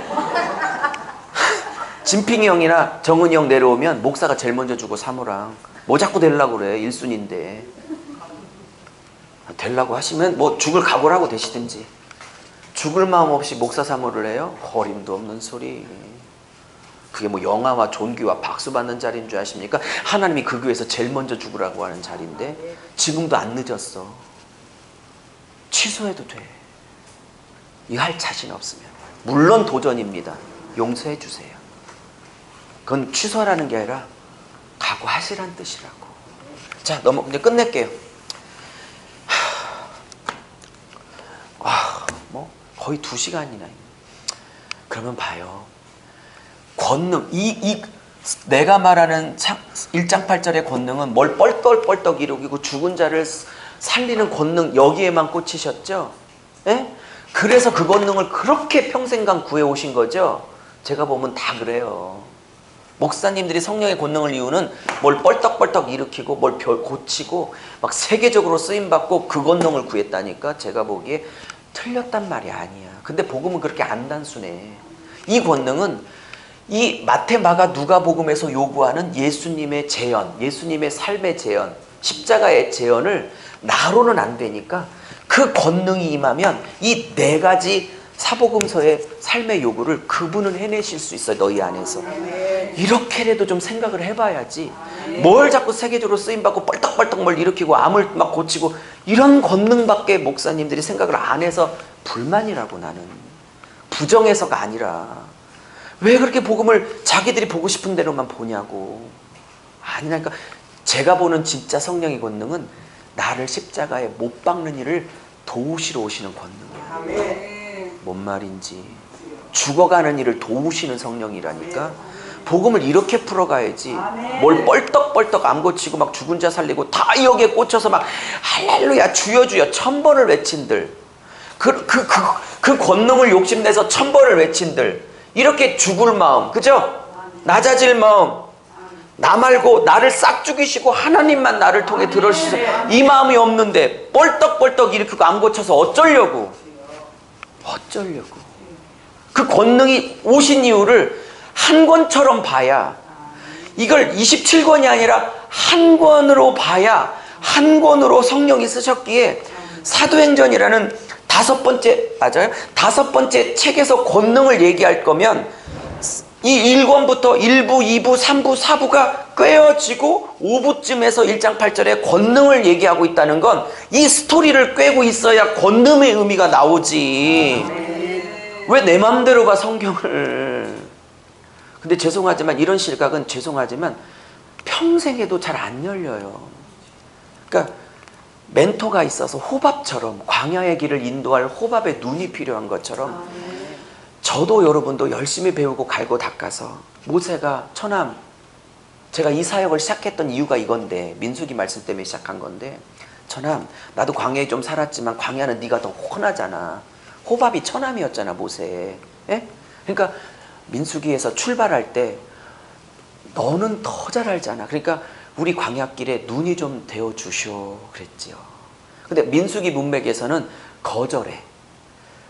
진핑이 형이나 정은이 형 내려오면 목사가 제일 먼저 주고 사모랑. 뭐 자꾸 데리려고 그래? 1순위인데. 되려고 하시면 뭐 죽을 각오를 하고 되시든지. 죽을 마음 없이 목사 사모를 해요? 어림도 없는 소리. 그게 뭐 영화와 존귀와 박수 받는 자리인 줄 아십니까? 하나님이 그 교회에서 제일 먼저 죽으라고 하는 자리인데 지금도 안 늦었어. 취소해도 돼. 이거 할 자신 없으면. 물론 도전입니다. 용서해 주세요. 그건 취소하라는 게 아니라 각오하시란 뜻이라고. 자, 이제 끝낼게요. 뭐 거의 2시간이나. 그러면 봐요. 권능, 내가 말하는 1장 8절의 권능은 뭘 뻘떡뻘떡 이루고 죽은 자를 살리는 권능, 여기에만 꽂히셨죠? 예? 그래서 그 권능을 그렇게 평생간 구해오신 거죠? 제가 보면 다 그래요. 목사님들이 성령의 권능을 이유는 뭘 뻘떡뻘떡 일으키고 뭘 고치고 막 세계적으로 쓰임받고 그 권능을 구했다니까. 제가 보기에 틀렸단 말이 아니야. 근데 복음은 그렇게 안 단순해. 이 권능은 이 마태, 마가, 누가복음에서 요구하는 예수님의 재현, 예수님의 삶의 재현, 십자가의 재현을 나로는 안 되니까 그 권능이 임하면 이 4가지 사복음서의 삶의 요구를 그분은 해내실 수 있어요. 너희 안에서. 이렇게라도 좀 생각을 해봐야지. 뭘 자꾸 세계적으로 쓰임받고 뻘떡뻘떡 뭘 일으키고 암을 막 고치고 이런 권능밖에 목사님들이 생각을 안 해서 불만이라고. 나는 부정해서가 아니라 왜 그렇게 복음을 자기들이 보고 싶은 대로만 보냐고. 아니라니까. 제가 보는 진짜 성령의 권능은 나를 십자가에 못 박는 일을 도우시러 오시는 권능이에요. 뭔 말인지. 죽어가는 일을 도우시는 성령이라니까. 복음을 이렇게 풀어가야지. 뭘 뻘떡뻘떡 암 고치고 막 죽은 자 살리고 다 여기에 꽂혀서 막 할렐루야 주여 주여 1000번을 외친들, 그 권능을 욕심내서 1000번을 외친들, 이렇게 죽을 마음, 그죠? 낮아질 마음, 나 말고 나를 싹 죽이시고 하나님만 나를 통해 들어주시세요, 이 마음이 없는데 뻘떡뻘떡 일으키고 암 고쳐서 어쩌려고. 그 권능이 오신 이유를 한 권처럼 봐야, 이걸 27권이 아니라 한 권으로 봐야, 한 권으로 성령이 쓰셨기에 사도행전이라는 5번째, 맞아요? 5번째 책에서 권능을 얘기할 거면 이 1권부터 1부, 2부, 3부, 4부가 꿰어지고 5부쯤에서 1장 8절에 권능을 얘기하고 있다는 건 이 스토리를 꿰고 있어야 권능의 의미가 나오지. 왜 내 맘대로 가 성경을. 근데 죄송하지만 이런 실각은 죄송하지만 평생에도 잘 안 열려요. 그러니까 멘토가 있어서 호밥처럼, 광야의 길을 인도할 호밥의 눈이 필요한 것처럼 저도 여러분도 열심히 배우고 갈고 닦아서, 모세가 처남, 제가 이 사역을 시작했던 이유가 이건데, 민수기 말씀 때문에 시작한 건데, 처남 나도 광야에 좀 살았지만 광야는 네가 더 혼하잖아. 호밥이 처남이었잖아 모세. 예? 그러니까 민수기에서 출발할 때 너는 더 잘 알잖아. 그러니까 우리 광야길에 눈이 좀 되어 주시오 그랬지요. 근데 민수기 문맥에서는 거절해.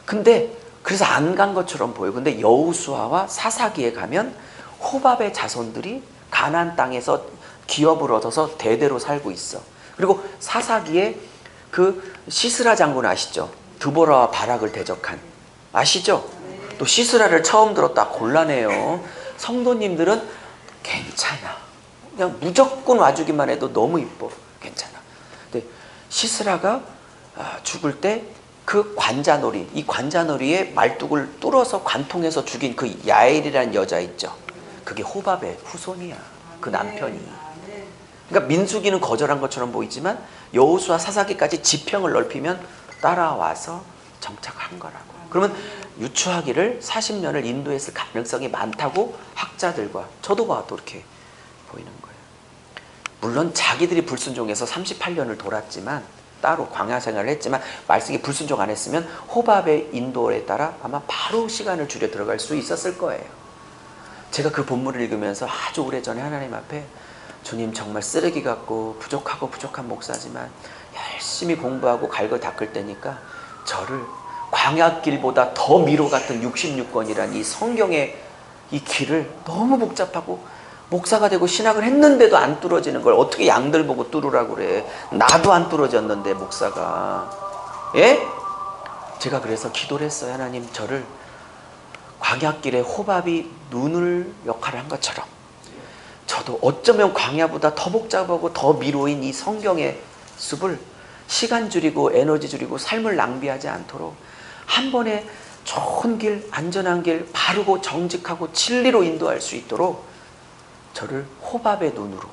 근데 그래서 안 간 것처럼 보여. 근데 여호수아와 사사기에 가면 호밥의 자손들이 가나안 땅에서 기업을 얻어서 대대로 살고 있어. 그리고 사사기에 그 시스라 장군 아시죠? 드보라와 바락을 대적한, 아시죠? 또 시스라를 처음 들었다 곤란해요. 성도님들은 괜찮아, 그냥 무조건 와주기만 해도 너무 이뻐, 괜찮아. 근데 시스라가 죽을 때 그 관자놀이, 이 관자놀이에 말뚝을 뚫어서 관통해서 죽인 그 야엘이라는 여자 있죠? 그게 호밥의 후손이야, 그 남편이. 그러니까 민수기는 거절한 것처럼 보이지만 여호수아 사사기까지 지평을 넓히면 따라와서 정착한 거라고. 그러면 유추하기를 40년을 인도했을 가능성이 많다고 학자들과 저도 봐도 이렇게 보이는 거예요. 물론 자기들이 불순종해서 38년을 돌았지만 따로 광야 생활을 했지만 말씀이 불순종 안 했으면 호밥의 인도에 따라 아마 바로 시간을 줄여 들어갈 수 있었을 거예요. 제가 그 본문을 읽으면서 아주 오래전에 하나님 앞에 주님 정말 쓰레기 같고 부족하고 부족한 목사지만 열심히 공부하고 갈고 닦을 때니까 저를 광야길보다 더 미로 같은 66권이란 이 성경의 이 길을 너무 복잡하고 목사가 되고 신학을 했는데도 안 뚫어지는 걸 어떻게 양들 보고 뚫으라고 그래. 나도 안 뚫어졌는데 목사가. 예? 제가 그래서 기도를 했어요. 하나님 저를 광야길에 호밥이 눈을 역할을 한 것처럼 저도 어쩌면 광야보다 더 복잡하고 더 미로인 이 성경의 숲을 시간 줄이고 에너지 줄이고 삶을 낭비하지 않도록 한 번에 좋은 길, 안전한 길, 바르고 정직하고 진리로 인도할 수 있도록 저를 호밥의 눈으로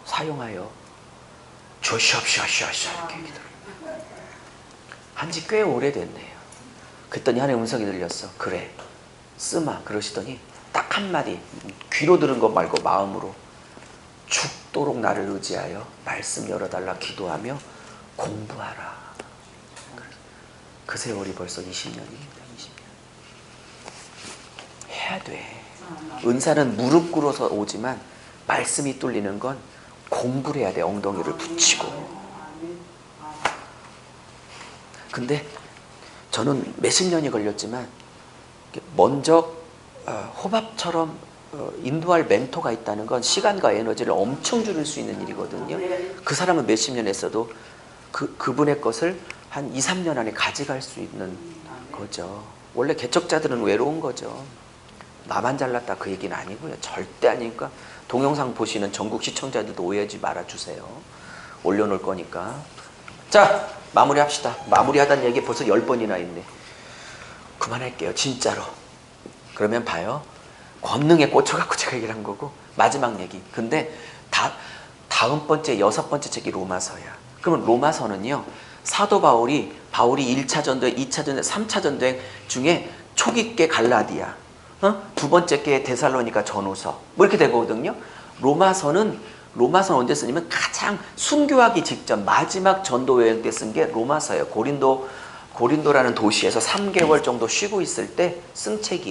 사용하여 주시옵시옵시옵 이렇게 기도를 한지 꽤 오래됐네요. 그랬더니 하나님 음성이 들렸어. 그래 쓰마 그러시더니 딱 한마디 귀로 들은 것 말고 마음으로 죽도록 나를 의지하여 말씀 열어달라 기도하며 공부하라. 그 세월이 벌써 20년입니다. 20년. 해야 돼. 은사는 무릎 꿇어서 오지만 말씀이 뚫리는 건 공부를 해야 돼. 엉덩이를 붙이고. 근데 저는 몇십 년이 걸렸지만 먼저 호밥처럼 인도할 멘토가 있다는 건 시간과 에너지를 엄청 줄일 수 있는 일이거든요. 그 사람은 몇십 년 했어도 그분의 것을 한 2, 3년 안에 가져갈 수 있는 거죠. 원래 개척자들은 외로운 거죠. 나만 잘났다 그 얘기는 아니고요. 절대 아니니까 동영상 보시는 전국 시청자들도 오해하지 말아주세요. 올려놓을 거니까. 자, 마무리합시다. 마무리하다는 얘기 벌써 10번이나 있네. 그만할게요. 진짜로. 그러면 봐요. 권능에 꽂혀갖고 제가 얘기를 한 거고 마지막 얘기. 근데 다음 번째 6번째 책이 로마서야. 그러면 로마서는요. 사도 바울이 1차 전도행, 2차 전도행, 3차 전도행 중에 초기 게 갈라디아, 두 번째 게 데살로니가 전후서 뭐 이렇게 되거든요. 로마서는 언제 쓰냐면 가장 순교하기 직전 마지막 전도 여행 때 쓴 게 로마서예요. 고린도라는 도시에서 3개월 정도 쉬고 있을 때 쓴 책이에요.